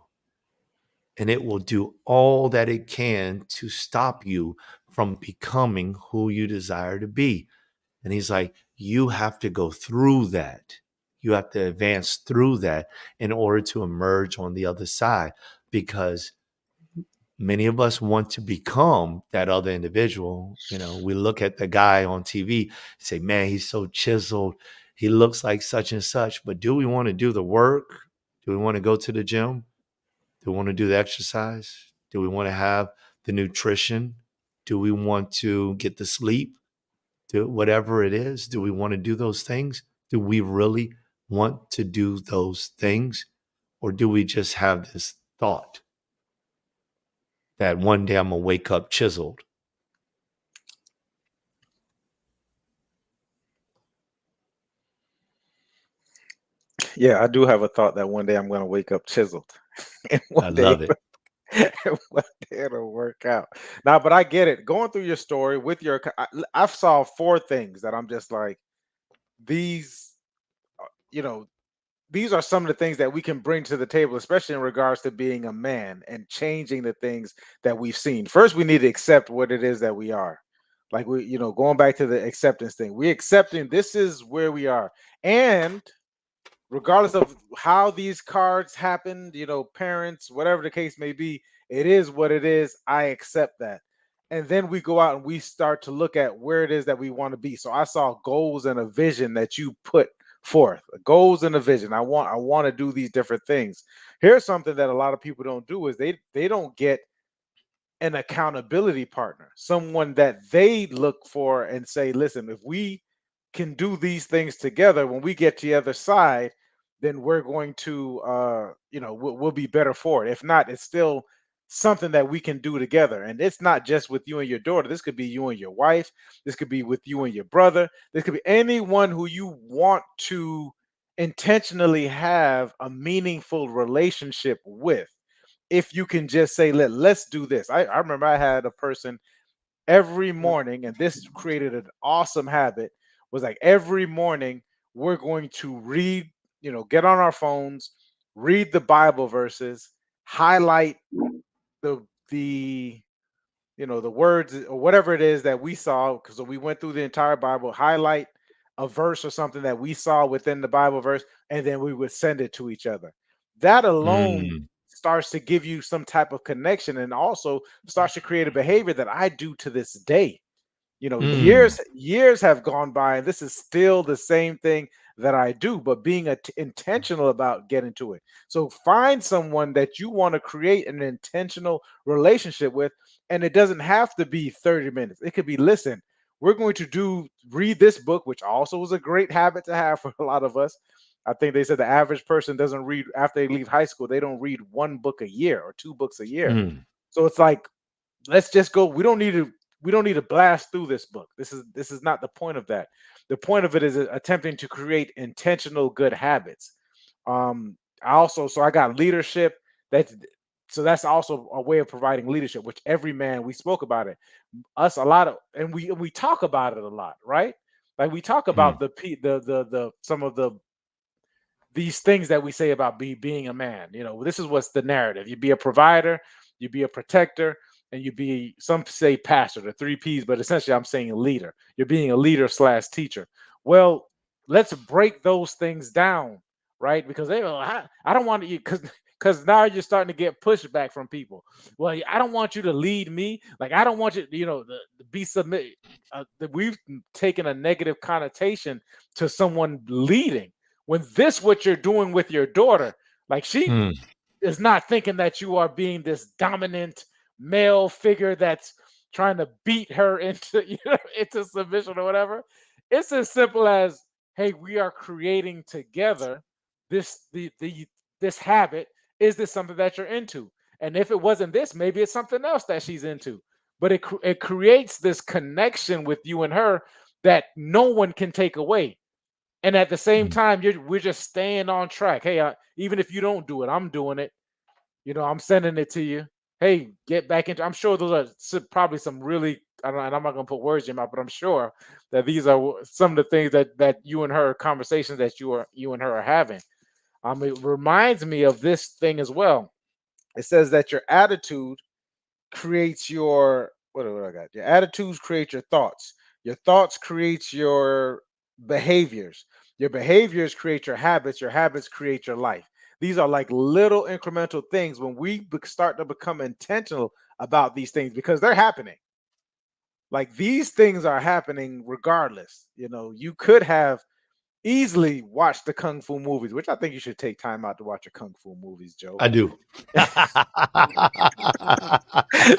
and it will do all that it can to stop you from becoming who you desire to be. And he's like, you have to go through that. You have to advance through that in order to emerge on the other side, because many of us want to become that other individual. You know, we look at the guy on TV, say, man, he's so chiseled. He looks like such and such. But do we want to do the work? Do we want to go to the gym? Do we want to do the exercise? Do we want to have the nutrition? Do we want to get the sleep? Do whatever it is? Do we want to do those things? Do we really want to do those things? Or do we just have this thought that one day I'm going to wake up chiseled? Yeah, I do have a thought that one day I'm going to wake up chiseled, and I one day, love it. one day it'll work out. Now, but I get it. Going through your story with your, I've saw four things that I'm just like, these, you know, these are some of the things that we can bring to the table, especially in regards to being a man and changing the things that we've seen. First, we need to accept what it is that we are. Like we, going back to the acceptance thing, we accepting this is where we are. And regardless of how these cards happened, parents, whatever the case may be, it is what it is. I accept that. And then we go out and we start to look at where it is that we want to be. So I saw goals and a vision that you put forth. Goals and a vision. I want to do these different things. Here's something that a lot of people don't do is they don't get an accountability partner, someone that they look for and say, listen, if we can do these things together, when we get to the other side, then we're going to, we'll be better for it. If not, it's still something that we can do together. And it's not just with you and your daughter. This could be you and your wife. This could be with you and your brother. This could be anyone who you want to intentionally have a meaningful relationship with. If you can just say, let's do this. I remember I had a person every morning, and this created an awesome habit, was like every morning we're going to read, get on our phones, read the Bible verses, highlight the the words or whatever it is that we saw, because we went through the entire Bible, highlight a verse or something that we saw within the Bible verse, and then we would send it to each other. That alone Mm, starts to give you some type of connection, and also starts to create a behavior that I do to this day. mm, Years have gone by, and this is still the same thing that I do, but being intentional about getting to it. So find someone that you want to create an intentional relationship with, and it doesn't have to be 30 minutes. It could be, listen, we're going to read this book, which also is a great habit to have for a lot of us. I think they said the average person doesn't read after they leave high school. They don't read one book a year or two books a year. mm, So it's like, let's just go. We don't need to blast through this book. This is not the point of that. The point of it is attempting to create intentional good habits. I got leadership. That's also a way of providing leadership, which every man, we spoke about it, us a lot of, and we talk about it a lot, right? Like we talk about mm, the some of these things that we say about being a man. This is what's the narrative. You be a provider, you be a protector, and you be, some say, pastor, the three P's, but essentially I'm saying leader. You're being a leader slash teacher. Well, let's break those things down, right? Because I don't want to, because because now you're starting to get pushback from people. Well, I don't want you to lead me. Like I don't want you, to be submit. We've taken a negative connotation to someone leading when this what you're doing with your daughter. Like she Mm. is not thinking that you are being this dominant male figure that's trying to beat her into into submission or whatever. It's as simple as, hey, we are creating together the this habit. Is this something that you're into? And if it wasn't this, maybe it's something else that she's into. But it creates this connection with you and her that no one can take away. And at the same Mm. time, we're just staying on track. Hey, even if you don't do it, I'm doing it. I'm sending it to you. Hey, get back into. I'm sure those are probably some really. I don't, and I'm not gonna put words in your mouth, but I'm sure that these are some of the things that you and her conversations that you and her are having. It reminds me of this thing as well. It says that your attitude creates your what I got. Your attitudes create your thoughts. Your thoughts creates your behaviors. Your behaviors create your habits. Your habits create your life. These are like little incremental things when we start to become intentional about these things because they're happening. Like these things are happening regardless. You could have easily watched the kung fu movies, which I think you should take time out to watch your kung fu movies, Joe. I do.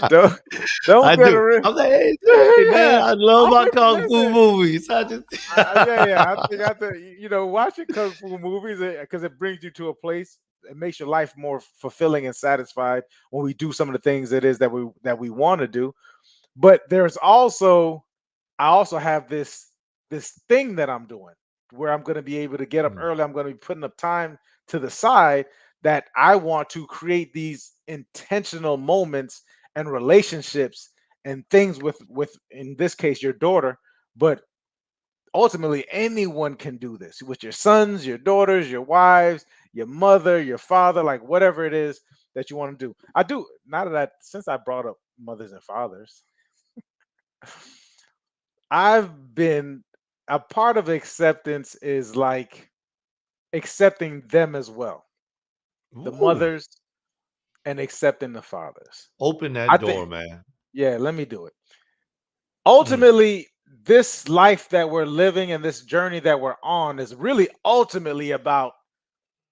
don't don't I get do. a I'm like, hey, man, yeah. I love I'm my with you. kung fu Listen, movies. I just yeah. I think watching kung fu movies because it brings you to a place. It makes your life more fulfilling and satisfied when we do some of the things it is that we want to do. But I also have this thing that I'm doing where I'm going to be able to get up Mm. early. I'm going to be putting up time to the side that I want to create these intentional moments and relationships and things with in this case your daughter, but ultimately anyone can do this with your sons, your daughters, your wives, your mother, your father, like whatever it is that you want to do. I do now that since I brought up mothers and fathers, I've been a part of acceptance is like accepting them as well, the Ooh, mothers and accepting the fathers. open I that think, door, man. yeah, let me do it. Mm. Ultimately, this life that we're living and this journey that we're on is really ultimately about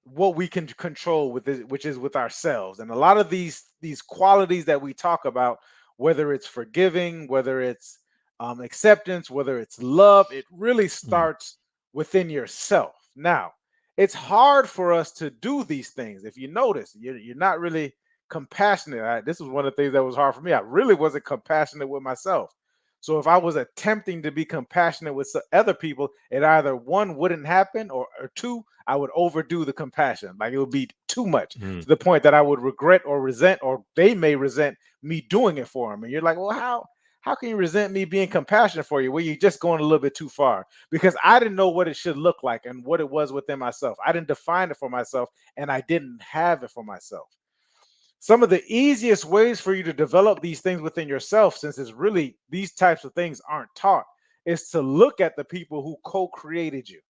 what we can control with it, which is with ourselves. And a lot of these qualities that we talk about, whether it's forgiving, whether it's acceptance, whether it's love, it really Mm. starts within yourself. Now, it's hard for us to do these things. If you notice, you're not really compassionate. This was one of the things that was hard for me. I really wasn't compassionate with myself. So if I was attempting to be compassionate with other people, it either one wouldn't happen or two, I would overdo the compassion. Like it would be too much Mm. to the point that I would regret or resent, or they may resent me doing it for them. And you're like, well, how can you resent me being compassionate for you? Well, you're just going a little bit too far because I didn't know what it should look like and what it was within myself. I didn't define it for myself and I didn't have it for myself. Some of the easiest ways for you to develop these things within yourself, since it's really these types of things aren't taught, is to look at the people who co-created you.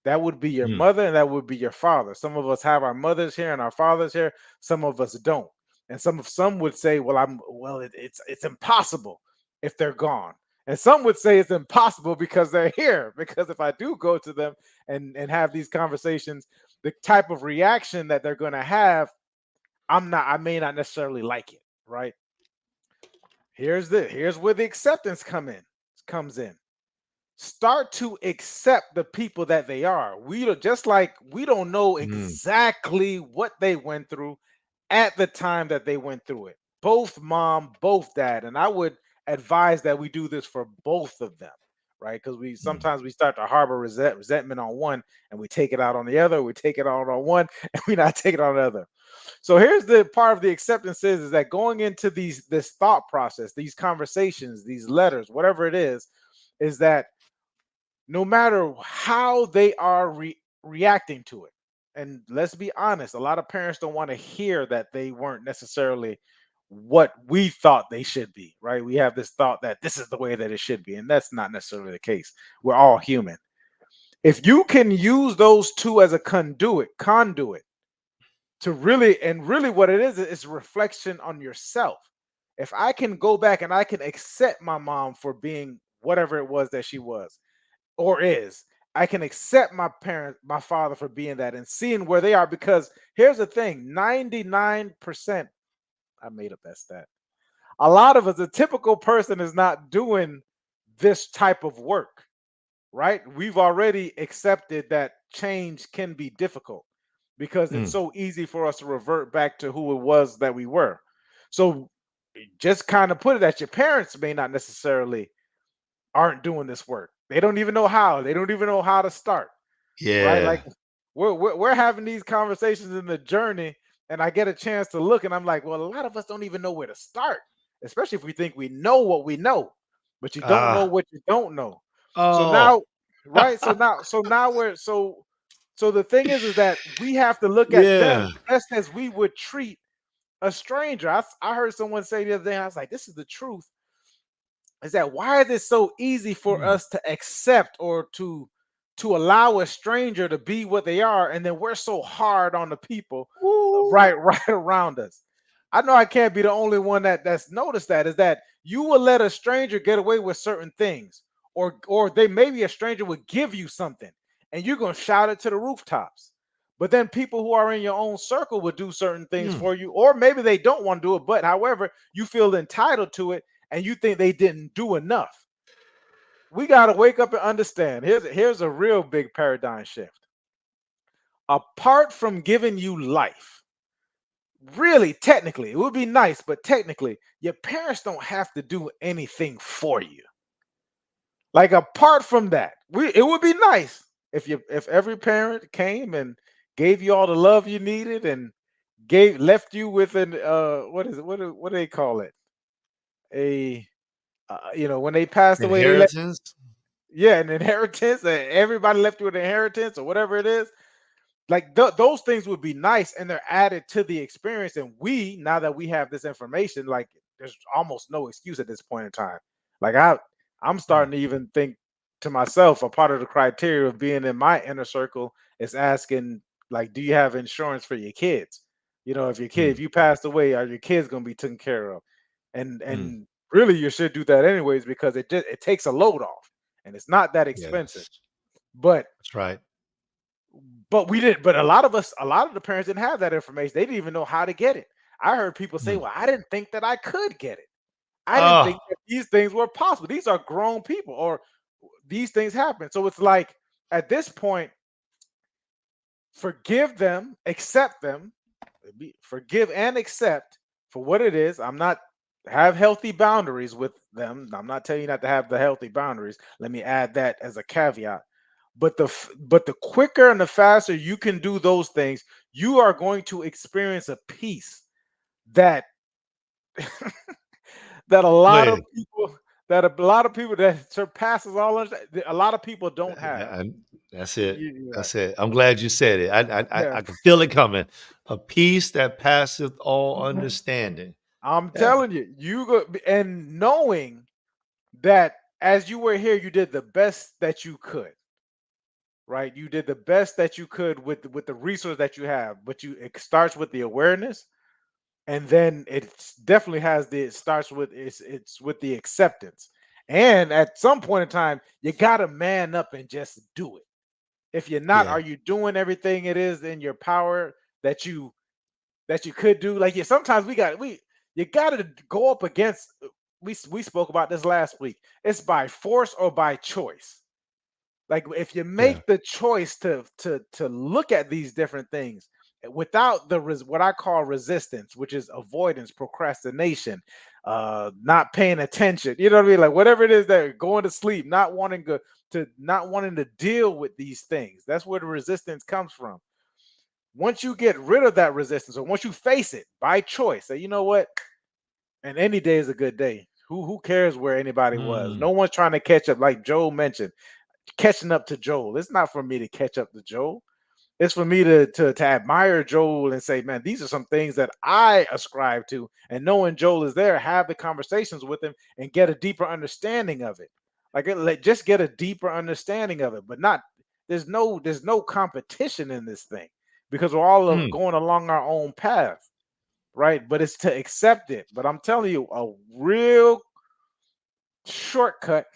That would be your Mm. mother and that would be your father. Some of us have our mothers here and our fathers here. Some of us don't. And some would say, well, it's impossible if they're gone. And some would say it's impossible because they're here. Because if I do go to them and have these conversations, the type of reaction that they're going to have, I may not necessarily like it, right? Here's where the acceptance comes in. Start to accept the people that they are. We don't just like we don't know Mm. exactly what they went through at the time that they went through it. Both mom, both dad, and I would advise that we do this for both of them, right? Because we Mm. sometimes we start to harbor resentment on one, and we take it out on the other. We take it out on one, and we not take it on the other. So here's the part of the acceptance is that going into this thought process, these conversations, these letters, whatever it is that no matter how they are reacting to it. And let's be honest, a lot of parents don't want to hear that they weren't necessarily what we thought they should be, right? We have this thought that this is the way that it should be, and that's not necessarily the case. We're all human. If you can use those two as a conduit, to really, and really what it is reflection on yourself. If I can go back and I can accept my mom for being whatever it was that she was or is, I can accept my parent, my father for being that and seeing where they are. Because here's the thing, 99%, I made up that stat. A lot of us, a typical person is not doing this type of work, right? We've already accepted that change can be difficult because it's Mm. so easy for us to revert back to who it was that we were. So just kind of put it that your parents may not necessarily aren't doing this work. They don't even know how. They don't even know how to start, right? Like Yeah. we're having these conversations in the journey, and I get a chance to look, and I'm like, well, a lot of us don't even know where to start, especially if we think we know what we know, but you don't know Ah. what you don't know. So Oh. now, right? So now we're so the thing is that we have to look at them Yeah. just as we would treat a stranger. I heard someone say the other day, I was like, this is the truth, is that why is it so easy for Mm. us to accept or to allow a stranger to be what they are, and then we're so hard on the people Woo. right around us. I know I can't be the only one that's noticed that, is that you will let a stranger get away with certain things, or they maybe a stranger would give you something and you're going to shout it to the rooftops. But then people who are in your own circle would do certain things Mm. for you, or maybe they don't want to do it, but however, you feel entitled to it and you think they didn't do enough. We got to wake up and understand. Here's a real big paradigm shift. Apart from giving you life, really, technically, it would be nice, but technically, your parents don't have to do anything for you. Like apart from that, it would be nice if every parent came and gave you all the love you needed and gave left you with an what is it? What do they call it? A when they passed away, they left, Inheritance. yeah, an inheritance. And everybody left you with an inheritance or whatever it is. Like those things would be nice, and they're added to the experience. And we, now that we have this information, like there's almost no excuse at this point in time. Like I'm Mm. starting to even think to myself, a part of the criteria of being in my inner circle is asking, like, do you have insurance for your kids? If your kid, Mm. if you passed away, are your kids going to be taken care of? and Mm. and really you should do that anyways, because it takes a load off and it's not that expensive. Yes. But That's right. we didn't, but a lot of the parents didn't have that information. They didn't even know how to get it. I heard people say, Mm. well, I didn't think that I could get it. I didn't Oh. think that these things were possible. These are grown people, or these things happen. So it's like, at this point, forgive them, accept them, forgive and accept for what it is. I'm not, have healthy boundaries with them. I'm not telling you not to have the healthy boundaries. Let me add that as a caveat. But the quicker and the faster you can do those things, you are going to experience a peace that that a Go lot of ahead. people that surpasses all a lot of people don't have. And that's it. You're right. That's it. I'm glad you said it. Yeah, I can feel it coming. A peace that passeth all understanding. I'm Yeah. telling you, you go, and knowing that as you were here, you did the best that you could. Right, you did the best that you could with the resource that you have, but it starts with the awareness, and then definitely it starts with it's with the acceptance. And at some point in time, you gotta man up and just do it. If you're not, Yeah. are you doing everything it is in your power that you could do? Like, yeah, sometimes you gotta go up against. We spoke about this last week. It's by force or by choice. Like, if you Yeah. make the choice to look at these different things without what I call resistance, which is avoidance, procrastination, not paying attention, you know what I mean? Like, whatever it is, that going to sleep, not wanting to deal with these things. That's where the resistance comes from. Once you get rid of that resistance, or once you face it by choice, say, you know what? And any day is a good day. Who cares where anybody was? Mm. No one's trying to catch up, like Joel mentioned, catching up to Joel. It's not for me to catch up to Joel. It's for me to admire Joel and say, man, these are some things that I ascribe to. And knowing Joel is there, have the conversations with him and get a deeper understanding of it. Just get a deeper understanding of it, but not there's no competition in this thing. because we're all Mm. going along our own path, right? But it's to accept it. But I'm telling you, a real shortcut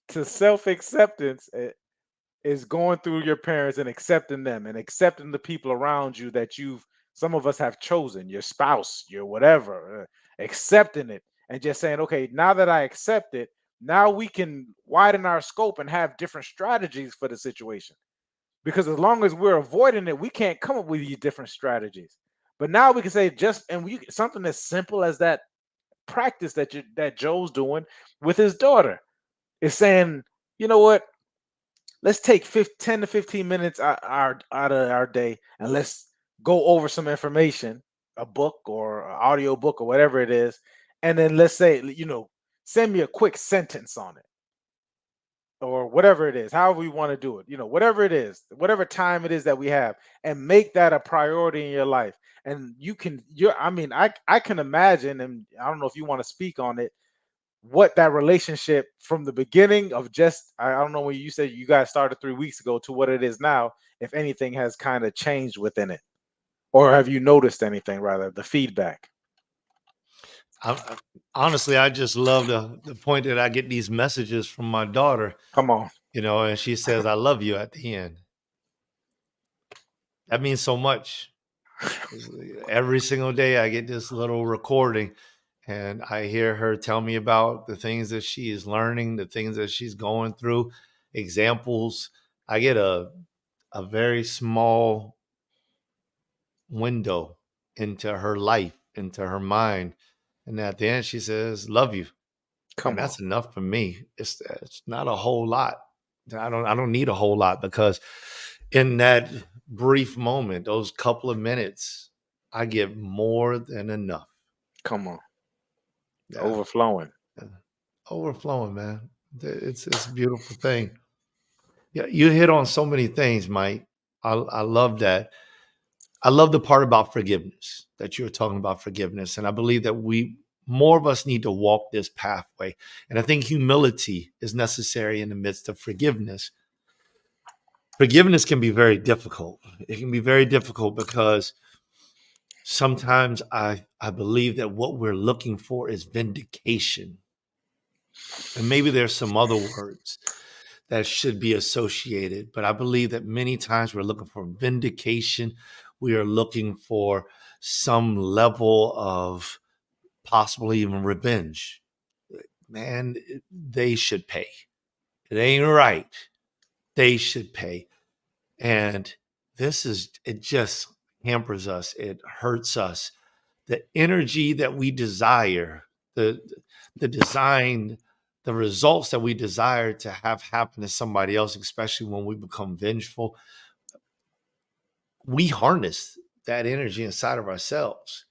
to self acceptance is going through your parents and accepting them and accepting the people around you that some of us have chosen, your spouse, your whatever, accepting it and just saying, okay, now that I accept it, now we can widen our scope and have different strategies for the situation. Because as long as we're avoiding it, we can't come up with these different strategies. But now we can say just and we something as simple as that practice that Joe's doing with his daughter is saying, you know what, let's take 10 to 15 minutes out of our day and let's go over some information, a book or an audio book or whatever it is, and then let's say, send me a quick sentence on it or whatever it is, however we want to do it, whatever it is, whatever time it is that we have, and make that a priority in your life. And I can imagine, and I don't know if you want to speak on it, what that relationship from the beginning of just I don't know when you said you guys started 3 weeks ago to what it is now, if anything has kind of changed within it, or have you noticed anything, rather the feedback? Honestly, I just love the point that I get these messages from my daughter, Come on. and she says, "I love you" at the end. That means so much. Every single day, I get this little recording, and I hear her tell me about the things that she is learning, the things that she's going through, examples. I get a very small window into her life, into her mind. And at the end, she says, "Love you." And Come on. that's enough for me. It's not a whole lot. I don't need a whole lot, because in that brief moment, those couple of minutes, I get more than enough. Come on. Yeah. Overflowing. Yeah. Overflowing, man. It's a beautiful thing. Yeah, you hit on so many things, Mike. I love that. I love the part about forgiveness, that you were talking about forgiveness. And I believe that more of us need to walk this pathway. And I think humility is necessary in the midst of forgiveness. Forgiveness can be very difficult. It can be very difficult because sometimes I believe that what we're looking for is vindication. And maybe there's some other words that should be associated, but I believe that many times we're looking for vindication. We are looking for some level of possibly even revenge. Man, they should pay. It ain't right. They should pay. And it just hampers us. It hurts us. The energy that we desire, the the design, the results that we desire to have happen to somebody else, especially when we become vengeful, we harness that energy inside of ourselves.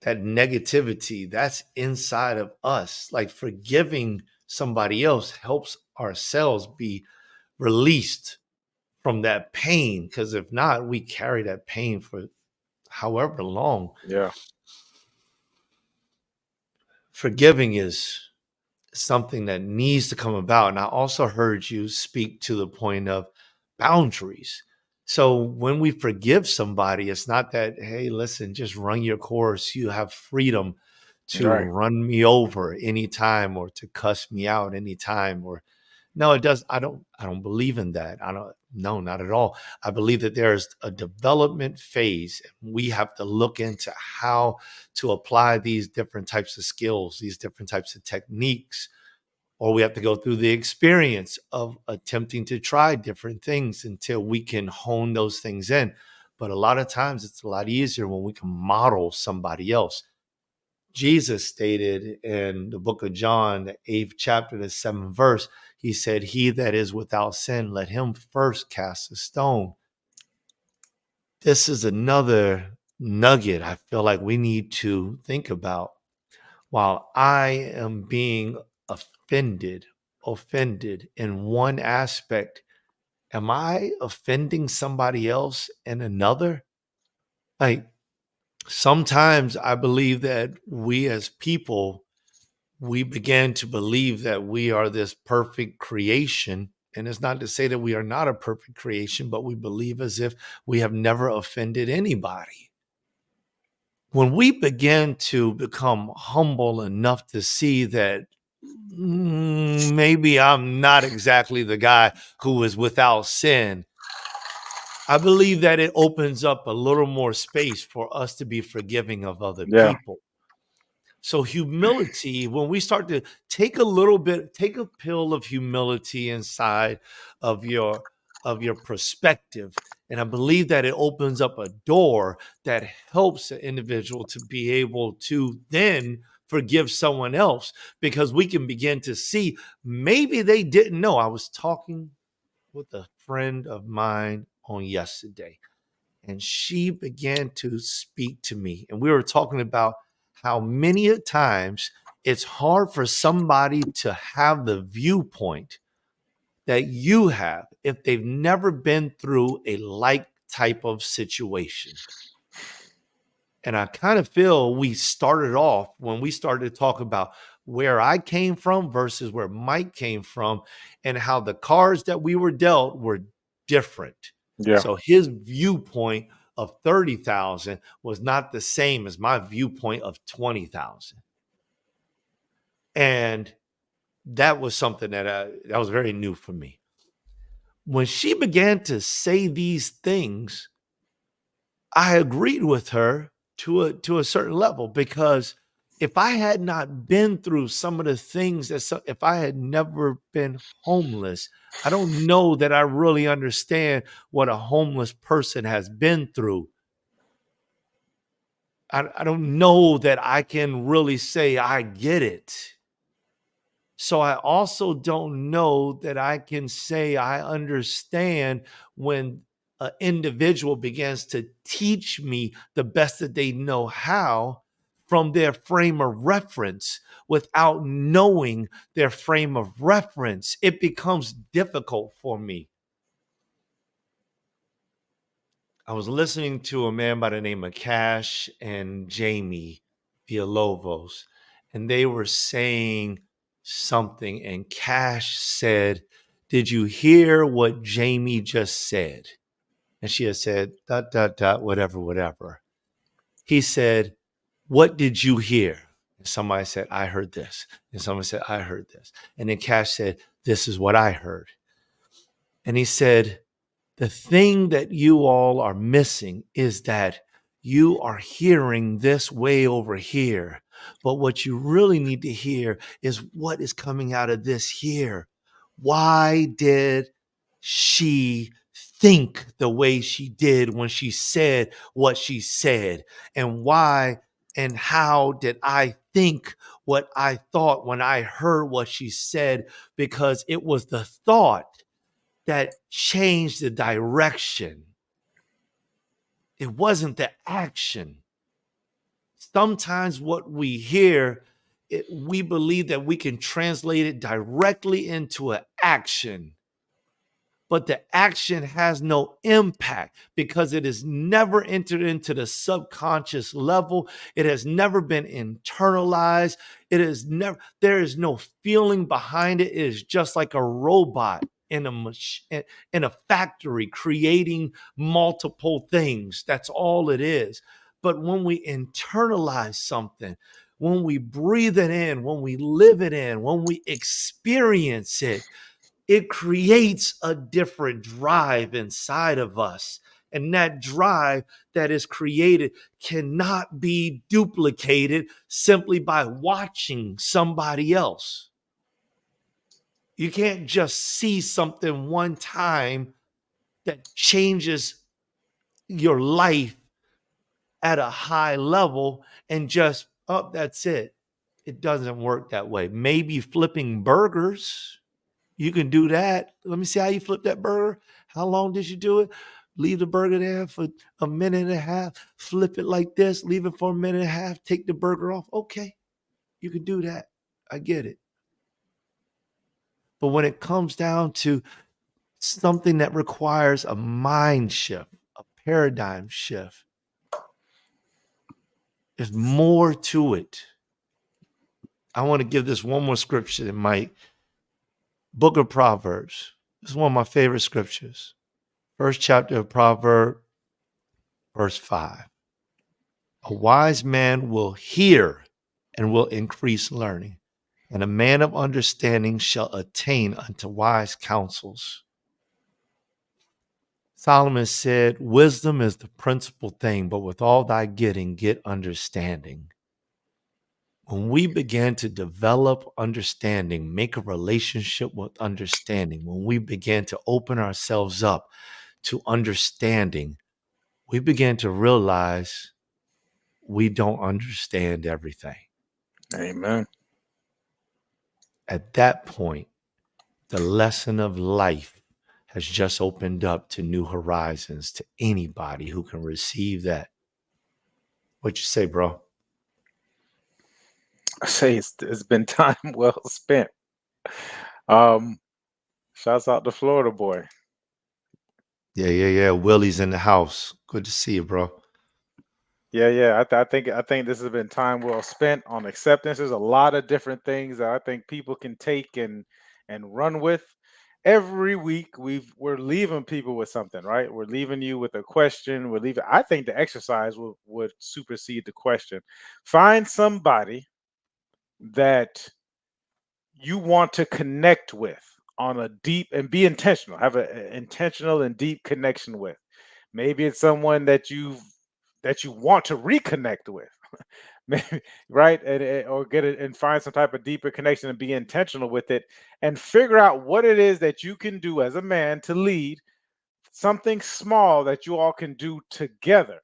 That negativity that's inside of us. Like, forgiving somebody else helps ourselves be released from that pain, because if not, we carry that pain for however long. Yeah. Forgiving is something that needs to come about. And I also heard you speak to the point of boundaries. So when we forgive somebody, it's not that, hey, listen, just run your course. You have freedom to Right. run me over anytime, or to cuss me out anytime, or no, it does. I don't believe in that. No, not at all. I believe that there's a development phase. We have to look into how to apply these different types of skills, these different types of techniques, or we have to go through the experience of attempting to try different things until we can hone those things in. But a lot of times it's a lot easier when we can model somebody else. Jesus stated in the book of John, the 8th chapter, the 7th verse, he said, "He that is without sin, let him first cast a stone." This is another nugget I feel like we need to think about. While I am being offended in one aspect, am I offending somebody else in another? Like, sometimes I believe that we as people, we begin to believe that we are this perfect creation And it's not to say that we are not a perfect creation, but we believe as if we have never offended anybody. When we begin to become humble enough to see that maybe I'm not exactly the guy who is without sin, I believe that it opens up a little more space for us to be forgiving of other Yeah. people. So humility, when we start to take a little bit, take a pill of humility inside of your perspective, and I believe that it opens up a door that helps an individual to be able to then forgive someone else, because we can begin to see maybe they didn't know. I was talking with a friend of mine on yesterday, and she began to speak to me, and we were talking about how many a times it's hard for somebody to have the viewpoint that you have if they've never been through a like type of situation. And I kind of feel we started off when we started to talk about where I came from versus where Mike came from, and how the cards that we were dealt were different. Yeah. So his viewpoint of 30,000 was not the same as my viewpoint of 20,000. And that was something that was very new for me. When she began to say these things, I agreed with her to a certain level, because if I had not been through some of the things if I had never been homeless, I don't know that I really understand what a homeless person has been through. I don't know that I can really say I get it. So I also don't know that I can say I understand when an individual begins to teach me the best that they know how from their frame of reference without knowing their frame of reference. It becomes difficult for me. I was listening to a man by the name of Cash and Jamie Villalobos, and they were saying something, and Cash said, "Did you hear what Jamie just said?" And she had said, dot, dot, dot, whatever, whatever. He said, "What did you hear?" And somebody said, "I heard this." And somebody said, "I heard this." And then Cash said, "This is what I heard." And he said, "The thing that you all are missing is that you are hearing this way over here. But what you really need to hear is what is coming out of this here. Why did she think the way she did when she said what she said? And why and how did I think what I thought when I heard what she said? Because it was the thought that changed the direction. It wasn't the action. Sometimes what we hear, we believe that we can translate it directly into an action, but the action has no impact because it has never entered into the subconscious level. It has never been internalized. There is no feeling behind it. It is just like a robot in a factory creating multiple things. That's all it is. But when we internalize something, when we breathe it in, when we live it in, when we experience it, it creates a different drive inside of us. And that drive that is created cannot be duplicated simply by watching somebody else. You can't just see something one time that changes your life at a high level and just, oh, that's it. It doesn't work that way. Maybe flipping burgers, you can do that. Let me see how you flip that burger. How long did you do it? Leave the burger there for a minute and a half. Flip it like this. Leave it for a minute and a half. Take the burger off. Okay, you can do that. I get it. But when it comes down to something that requires a mind shift, a paradigm shift, there's more to it. I want to give this one more scripture in my book of Proverbs. This is one of my favorite scriptures. First chapter of Proverbs, verse 5. A wise man will hear and will increase learning, and a man of understanding shall attain unto wise counsels. Solomon said, wisdom is the principal thing, but with all thy getting, get understanding. When we begin to develop understanding, make a relationship with understanding, when we begin to open ourselves up to understanding, we begin to realize we don't understand everything. Amen. At that point, the lesson of life has just opened up to new horizons to anybody who can receive that. What you say, bro? I say it's been time well spent. Um, Shouts out to Florida boy. Yeah. Willie's in the house. Good to see you, bro. Yeah. I think this has been time well spent on acceptance. There's a lot of different things that I think people can take and run with. Every week we're leaving people with something, right? We're leaving you with a question. We're leaving. I think the exercise would supersede the question. Find somebody that you want to connect with on a deep and be intentional. Have an intentional and deep connection with. Maybe it's someone that you want to reconnect with. Maybe, right? Or get it and find some type of deeper connection and be intentional with it and figure out what it is that you can do as a man to lead something small that you all can do together.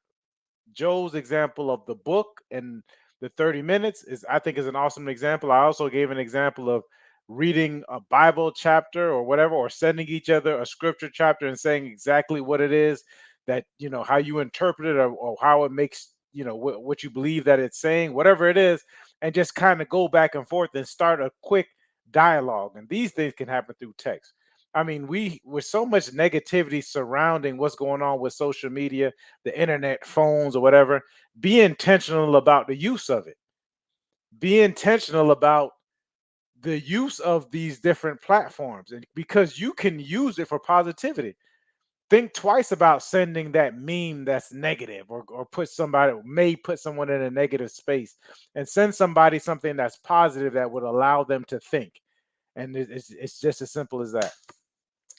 Joe's example of the book and the 30 minutes is, I think, is an awesome example. I also gave an example of reading a Bible chapter or whatever, or sending each other a scripture chapter and saying exactly what it is that, how you interpret it, or how it makes, what you believe that it's saying, whatever it is, and just kind of go back and forth and start a quick dialogue. And these things can happen through text. I mean, with so much negativity surrounding what's going on with social media, the internet, phones, or whatever, be intentional about the use of it. Be intentional about the use of these different platforms, and because you can use it for positivity. Think twice about sending that meme that's negative, or put someone in a negative space, and send somebody something that's positive that would allow them to think. And it's just as simple as that.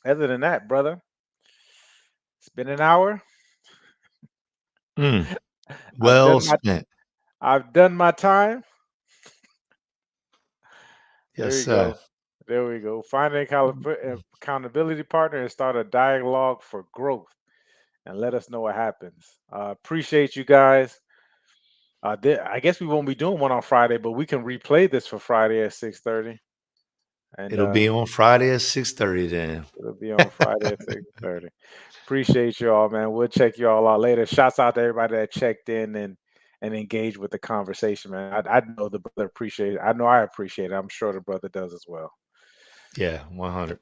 Other than that, brother, it's been an hour. Mm, I've well done my spent. I've done my time. Yes, There you sir. go. There we go. Find an accountability partner and start a dialogue for growth, and let us know what happens. Appreciate you guys. I guess we won't be doing one on Friday, but we can replay this for Friday at 6:30, and It'll be on Friday at 6:30 then. it'll be on Friday at 6:30. Appreciate you all, man. We'll check you all out later. Shouts out to everybody that checked in and engaged with the conversation, man. I know the brother appreciate it. I know I appreciate it. I'm sure the brother does as well. Yeah, 100.